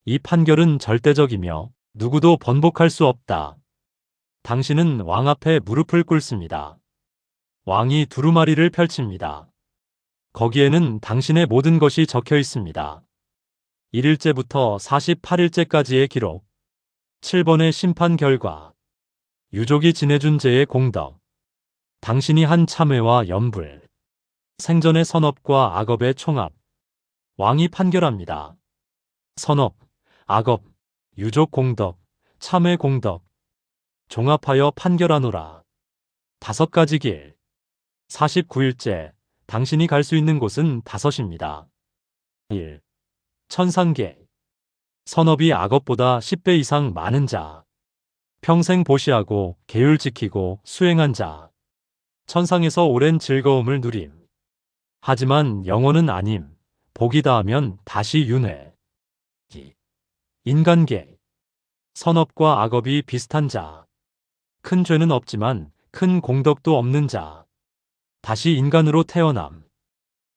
이 판결은 절대적이며 누구도 번복할 수 없다. 당신은 왕 앞에 무릎을 꿇습니다. 왕이 두루마리를 펼칩니다. 거기에는 당신의 모든 것이 적혀 있습니다. 1일째부터 48일째까지의 기록. 7번의 심판 결과. 유족이 지내준 제의 공덕. 당신이 한 참회와 염불. 생전의 선업과 악업의 총합. 왕이 판결합니다. 선업, 악업, 유족 공덕, 참회 공덕. 종합하여 판결하노라. 5가지 길. 49일째. 당신이 갈 수 있는 곳은 5입니다. 1. 천상계. 선업이 악업보다 10배 이상 많은 자. 평생 보시하고 계율 지키고 수행한 자. 천상에서 오랜 즐거움을 누림. 하지만 영원은 아님. 복이 닿으면 다시 윤회. 2. 인간계. 선업과 악업이 비슷한 자. 큰 죄는 없지만 큰 공덕도 없는 자. 다시 인간으로 태어남.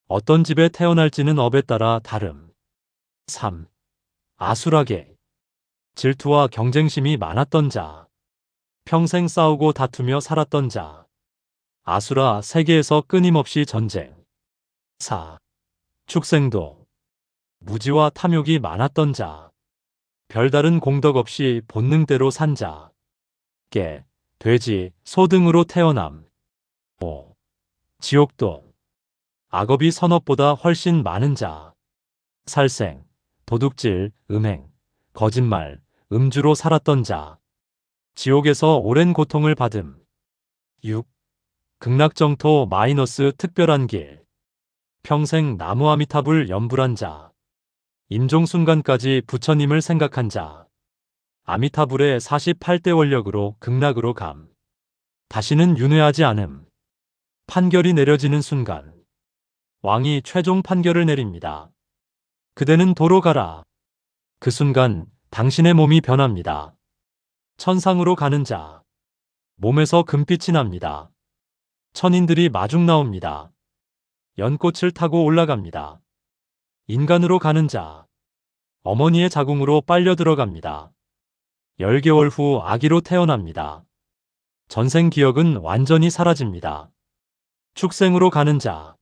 어떤 집에 태어날지는 업에 따라 다름. 3. 아수라계. 질투와 경쟁심이 많았던 자. 평생 싸우고 다투며 살았던 자. 아수라 세계에서 끊임없이 전쟁. 4. 축생도. 무지와 탐욕이 많았던 자. 별다른 공덕 없이 본능대로 산 자. 개, 돼지, 소 등으로 태어남. 5. 지옥도. 악업이 선업보다 훨씬 많은 자. 살생, 도둑질, 음행, 거짓말, 음주로 살았던 자. 지옥에서 오랜 고통을 받음. 6. 극락정토 마이너스 특별한 길. 평생 나무아미탑을 염불한 자. 임종순간까지 부처님을 생각한 자. 아미타불의 48대 원력으로 극락으로 감. 다시는 윤회하지 않음. 판결이 내려지는 순간 왕이 최종 판결을 내립니다. 그대는 도로 가라. 그 순간 당신의 몸이 변합니다. 천상으로 가는 자. 몸에서 금빛이 납니다. 천인들이 마중 나옵니다. 연꽃을 타고 올라갑니다. 인간으로 가는 자. 어머니의 자궁으로 빨려 들어갑니다. 10개월 후 아기로 태어납니다. 전생 기억은 완전히 사라집니다. 축생으로 가는 자.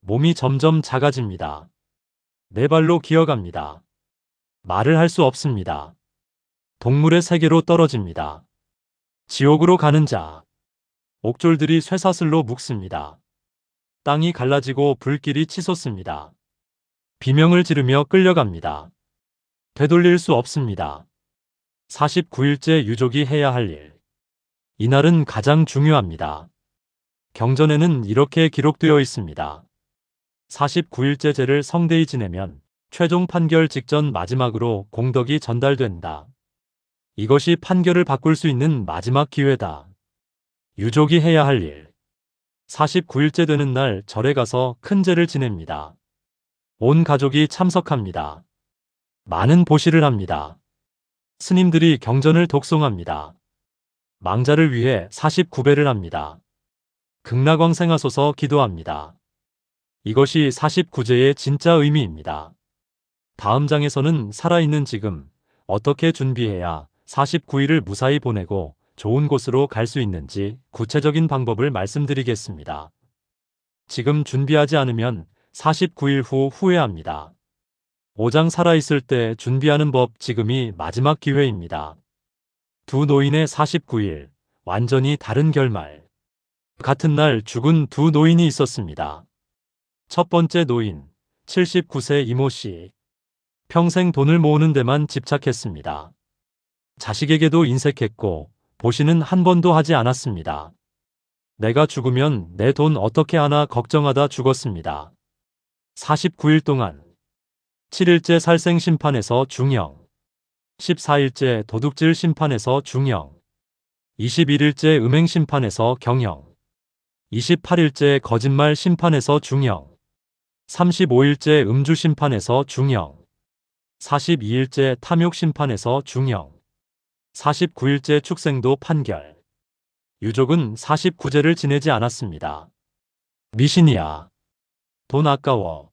몸이 점점 작아집니다. 네 발로 기어갑니다. 말을 할 수 없습니다. 동물의 세계로 떨어집니다. 지옥으로 가는 자. 옥졸들이 쇠사슬로 묶습니다. 땅이 갈라지고 불길이 치솟습니다. 비명을 지르며 끌려갑니다. 되돌릴 수 없습니다. 49일째 유족이 해야 할 일. 이날은 가장 중요합니다. 경전에는 이렇게 기록되어 있습니다. 49일째 제를 성대히 지내면 최종 판결 직전 마지막으로 공덕이 전달된다. 이것이 판결을 바꿀 수 있는 마지막 기회다. 유족이 해야 할 일. 49일째 되는 날 절에 가서 큰 제를 지냅니다. 온 가족이 참석합니다. 많은 보시를 합니다. 스님들이 경전을 독송합니다. 망자를 위해 49배를 합니다. 극락왕생하소서 기도합니다. 이것이 49제의 진짜 의미입니다. 다음 장에서는 살아있는 지금 어떻게 준비해야 49일을 무사히 보내고 좋은 곳으로 갈 수 있는지 구체적인 방법을 말씀드리겠습니다. 지금 준비하지 않으면 49일 후 후회합니다. 5장 살아있을 때 준비하는 법. 지금이 마지막 기회입니다. 두 노인의 49일, 완전히 다른 결말. 같은 날 죽은 두 노인이 있었습니다. 첫 번째 노인, 79세 이모 씨. 평생 돈을 모으는 데만 집착했습니다. 자식에게도 인색했고 보시는 한 번도 하지 않았습니다. 내가 죽으면 내 돈 어떻게 하나 걱정하다 죽었습니다. 49일 동안 7일째 살생 심판에서 중형, 14일째 도둑질 심판에서 중형, 21일째 음행 심판에서 경형, 28일째 거짓말 심판에서 중형, 35일째 음주 심판에서 중형, 42일째 탐욕 심판에서 중형, 49일째 축생도 판결. 유족은 49제를 지내지 않았습니다. 미신이야. 돈 아까워.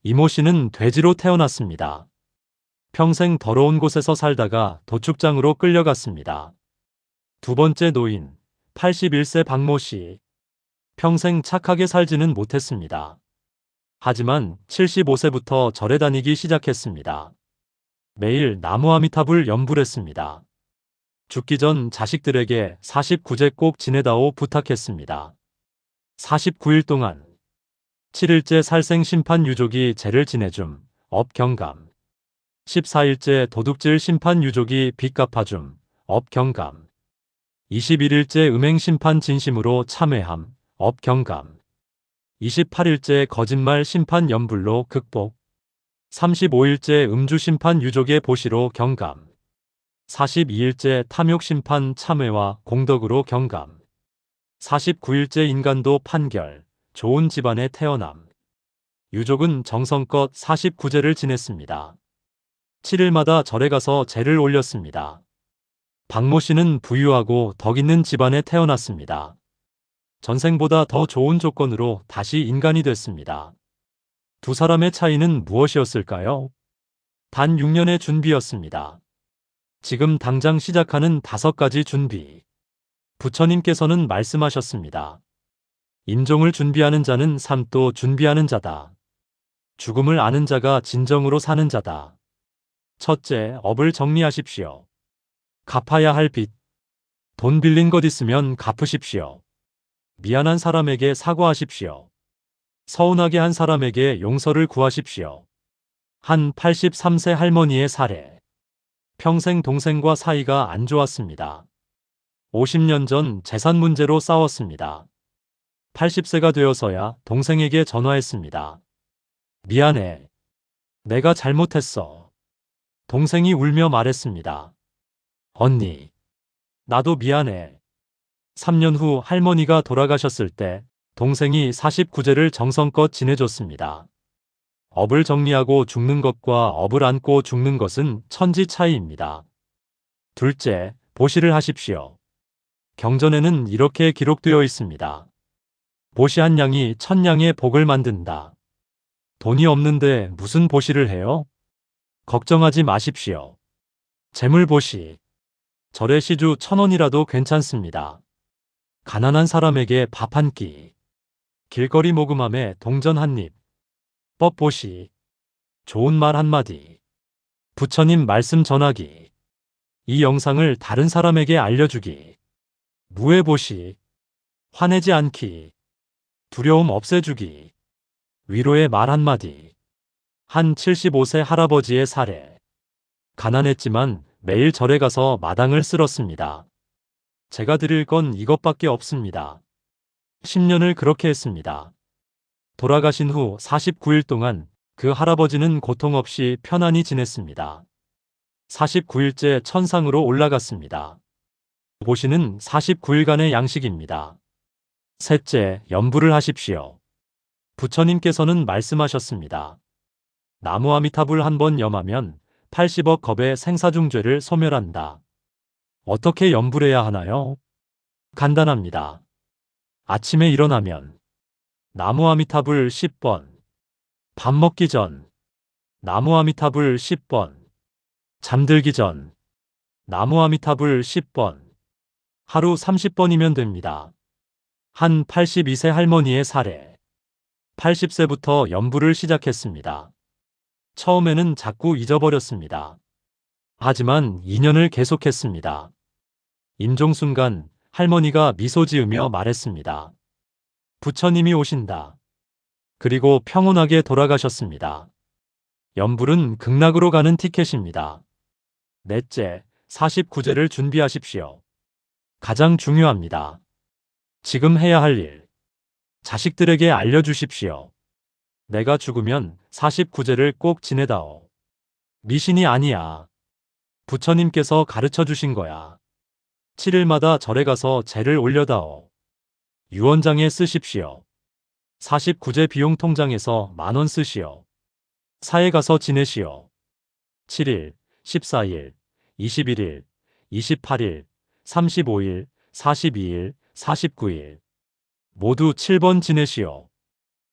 이모 씨는 돼지로 태어났습니다. 평생 더러운 곳에서 살다가 도축장으로 끌려갔습니다. 두 번째 노인, 81세 박모 씨. 평생 착하게 살지는 못했습니다. 하지만 75세부터 절에 다니기 시작했습니다. 매일 나무아미탑을 염불했습니다. 죽기 전 자식들에게 49제 꼭 지내다오 부탁했습니다. 49일 동안 7일째 살생 심판 유족이 제를 지내줌, 업 경감. 14일째 도둑질 심판 유족이 빚 갚아줌, 업 경감. 21일째 음행 심판 진심으로 참회함, 업 경감. 28일째 거짓말 심판 염불로 극복. 35일째 음주 심판 유족의 보시로 경감. 42일째 탐욕 심판 참회와 공덕으로 경감. 49일째 인간도 판결, 좋은 집안에 태어남. 유족은 정성껏 49제를 지냈습니다. 7일마다 절에 가서 제를 올렸습니다. 박모 씨는 부유하고 덕 있는 집안에 태어났습니다. 전생보다 더 좋은 조건으로 다시 인간이 됐습니다. 두 사람의 차이는 무엇이었을까요? 단 6년의 준비였습니다. 지금 당장 시작하는 5가지 준비. 부처님께서는 말씀하셨습니다. 임종을 준비하는 자는 삶도 준비하는 자다. 죽음을 아는 자가 진정으로 사는 자다. 첫째, 업을 정리하십시오. 갚아야 할 빚. 돈 빌린 것 있으면 갚으십시오. 미안한 사람에게 사과하십시오. 서운하게 한 사람에게 용서를 구하십시오. 한 83세 할머니의 사례. 평생 동생과 사이가 안 좋았습니다. 50년 전 재산 문제로 싸웠습니다. 80세가 되어서야 동생에게 전화했습니다. 미안해. 내가 잘못했어. 동생이 울며 말했습니다. 언니, 나도 미안해. 3년 후 할머니가 돌아가셨을 때 동생이 49제를 정성껏 지내줬습니다. 업을 정리하고 죽는 것과 업을 안고 죽는 것은 천지 차이입니다. 둘째, 보시를 하십시오. 경전에는 이렇게 기록되어 있습니다. 보시한 양이 천냥의 복을 만든다. 돈이 없는데 무슨 보시를 해요? 걱정하지 마십시오. 재물보시. 절에 시주 1,000원이라도 괜찮습니다. 가난한 사람에게 밥 한 끼. 길거리 모금함에 동전 한 입. 법보시. 좋은 말 한마디. 부처님 말씀 전하기. 이 영상을 다른 사람에게 알려주기. 무해보시. 화내지 않기. 두려움 없애주기. 위로의 말 한마디. 한 75세 할아버지의 사례. 가난했지만 매일 절에 가서 마당을 쓸었습니다. 제가 드릴 건 이것밖에 없습니다. 10년을 그렇게 했습니다. 돌아가신 후 49일 동안 그 할아버지는 고통 없이 편안히 지냈습니다. 49일째 천상으로 올라갔습니다. 보시는 49일간의 양식입니다. 셋째, 염불을 하십시오. 부처님께서는 말씀하셨습니다. 나무 아미타불 한 번 염하면 80억 겁의 생사중죄를 소멸한다. 어떻게 염불해야 하나요? 간단합니다. 아침에 일어나면 나무 아미타불 10번, 밥 먹기 전 나무 아미타불 10번, 잠들기 전 나무 아미타불 10번, 하루 30번이면 됩니다. 한 82세 할머니의 사례. 80세부터 염불을 시작했습니다. 처음에는 자꾸 잊어버렸습니다. 하지만 2년을 계속했습니다. 임종순간 할머니가 미소 지으며 말했습니다. 부처님이 오신다. 그리고 평온하게 돌아가셨습니다. 염불은 극락으로 가는 티켓입니다. 넷째, 49제를 준비하십시오. 가장 중요합니다. 지금 해야 할 일. 자식들에게 알려주십시오. 내가 죽으면 49제를 꼭 지내다오. 미신이 아니야. 부처님께서 가르쳐 주신 거야. 7일마다 절에 가서 제를 올려다오. 유언장에 쓰십시오. 49제 비용 통장에서 10,000원 쓰시오. 사에 가서 지내시오. 7일, 14일, 21일, 28일, 35일, 42일, 49일. 모두 7번 지내시오.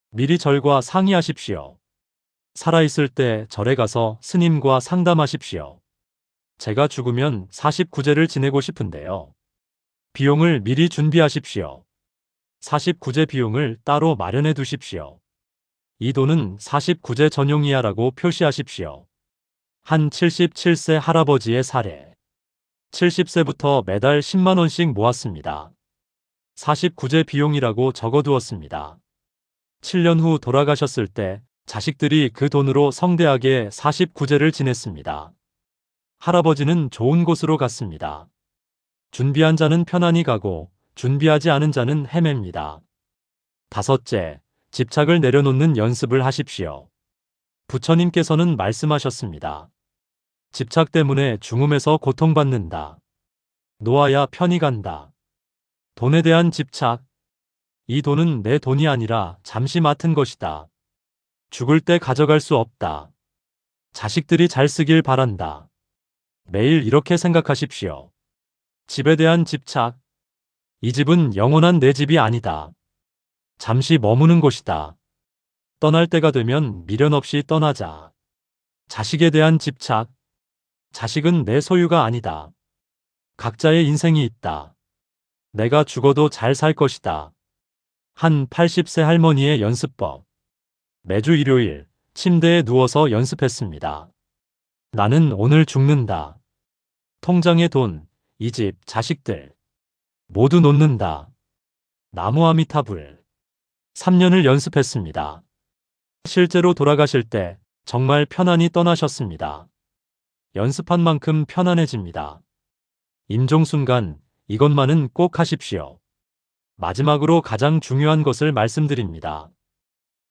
미리 절과 상의하십시오. 살아있을 때 절에 가서 스님과 상담하십시오. 제가 죽으면 49제를 지내고 싶은데요. 비용을 미리 준비하십시오. 49제 비용을 따로 마련해 두십시오. 이 돈은 49제 전용이야라고 표시하십시오. 한 77세 할아버지의 사례. 70세부터 매달 10만 원씩 모았습니다. 49제 비용이라고 적어두었습니다. 7년 후 돌아가셨을 때 자식들이 그 돈으로 성대하게 49제를 지냈습니다. 할아버지는 좋은 곳으로 갔습니다. 준비한 자는 편안히 가고 준비하지 않은 자는 헤맵니다. 다섯째, 집착을 내려놓는 연습을 하십시오. 부처님께서는 말씀하셨습니다. 집착 때문에 죽음에서 고통받는다. 놓아야 편히 간다. 돈에 대한 집착. 이 돈은 내 돈이 아니라 잠시 맡은 것이다. 죽을 때 가져갈 수 없다. 자식들이 잘 쓰길 바란다. 매일 이렇게 생각하십시오. 집에 대한 집착. 이 집은 영원한 내 집이 아니다. 잠시 머무는 곳이다. 떠날 때가 되면 미련 없이 떠나자. 자식에 대한 집착. 자식은 내 소유가 아니다. 각자의 인생이 있다. 내가 죽어도 잘 살 것이다. 한 80세 할머니의 연습법. 매주 일요일 침대에 누워서 연습했습니다. 나는 오늘 죽는다. 통장에 돈, 이 집, 자식들. 모두 놓는다. 나무 아미타불. 3년을 연습했습니다. 실제로 돌아가실 때 정말 편안히 떠나셨습니다. 연습한 만큼 편안해집니다. 임종순간 이것만은 꼭 하십시오. 마지막으로 가장 중요한 것을 말씀드립니다.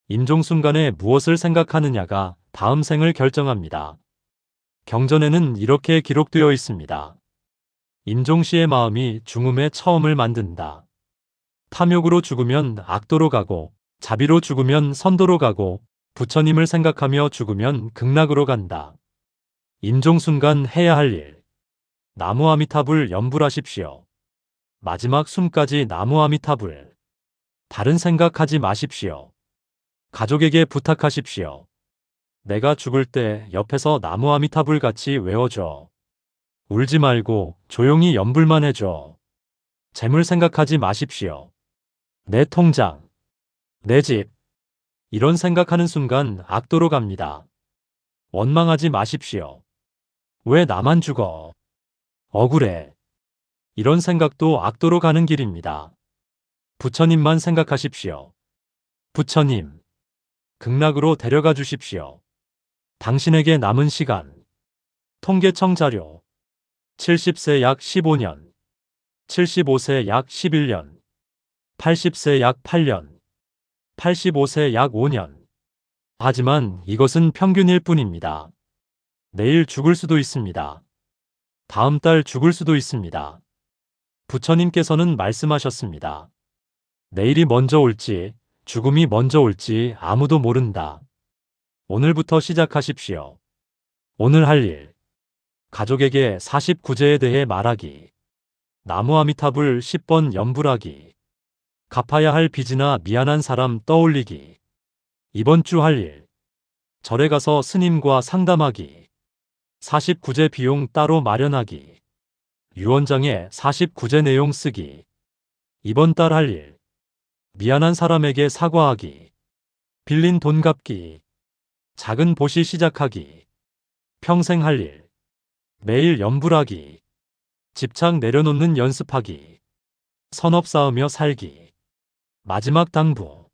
임종순간에 무엇을 생각하느냐가 다음 생을 결정합니다. 경전에는 이렇게 기록되어 있습니다. 임종시의 마음이 중음의 처음을 만든다. 탐욕으로 죽으면 악도로 가고, 자비로 죽으면 선도로 가고, 부처님을 생각하며 죽으면 극락으로 간다. 임종순간 해야 할 일. 나무 아미타불 염불하십시오. 마지막 숨까지 나무 아미타불. 다른 생각하지 마십시오. 가족에게 부탁하십시오. 내가 죽을 때 옆에서 나무 아미타불 같이 외워줘. 울지 말고 조용히 염불만 해줘. 재물 생각하지 마십시오. 내 통장, 내 집. 이런 생각하는 순간 악도로 갑니다. 원망하지 마십시오. 왜 나만 죽어? 억울해. 이런 생각도 악도로 가는 길입니다. 부처님만 생각하십시오. 부처님, 극락으로 데려가 주십시오. 당신에게 남은 시간. 통계청 자료. 70세 약 15년, 75세 약 11년, 80세 약 8년, 85세 약 5년. 하지만 이것은 평균일 뿐입니다. 내일 죽을 수도 있습니다. 다음 달 죽을 수도 있습니다. 부처님께서는 말씀하셨습니다. 내일이 먼저 올지, 죽음이 먼저 올지 아무도 모른다. 오늘부터 시작하십시오. 오늘 할 일. 가족에게 49제에 대해 말하기. 나무 아미타불 10번 염불하기. 갚아야 할 빚이나 미안한 사람 떠올리기. 이번 주 할 일. 절에 가서 스님과 상담하기. 49제 비용 따로 마련하기. 유언장에 49제 내용 쓰기. 이번 달 할 일. 미안한 사람에게 사과하기. 빌린 돈 갚기. 작은 보시 시작하기. 평생 할 일. 매일 염불하기. 집착 내려놓는 연습하기. 선업 쌓으며 살기. 마지막 당부.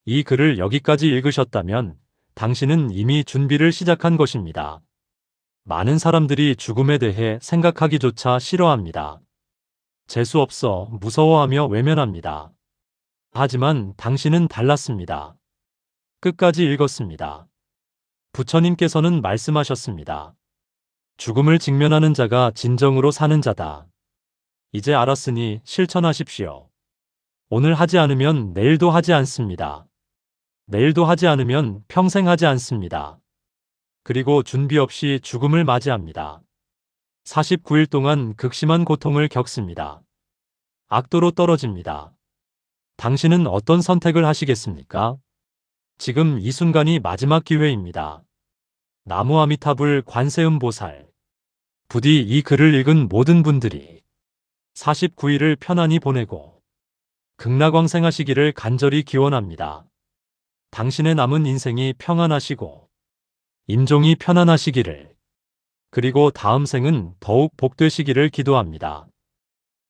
이 글을 여기까지 읽으셨다면 당신은 이미 준비를 시작한 것입니다. 많은 사람들이 죽음에 대해 생각하기조차 싫어합니다. 재수없어 무서워하며 외면합니다. 하지만 당신은 달랐습니다. 끝까지 읽었습니다. 부처님께서는 말씀하셨습니다. 죽음을 직면하는 자가 진정으로 사는 자다. 이제 알았으니 실천하십시오. 오늘 하지 않으면 내일도 하지 않습니다. 내일도 하지 않으면 평생 하지 않습니다. 그리고 준비 없이 죽음을 맞이합니다. 49일 동안 극심한 고통을 겪습니다. 악도로 떨어집니다. 당신은 어떤 선택을 하시겠습니까? 지금 이 순간이 마지막 기회입니다. 나무 아미타불 관세음보살. 부디 이 글을 읽은 모든 분들이 49일을 편안히 보내고 극락왕생하시기를 간절히 기원합니다. 당신의 남은 인생이 평안하시고 임종이 편안하시기를, 그리고 다음 생은 더욱 복되시기를 기도합니다.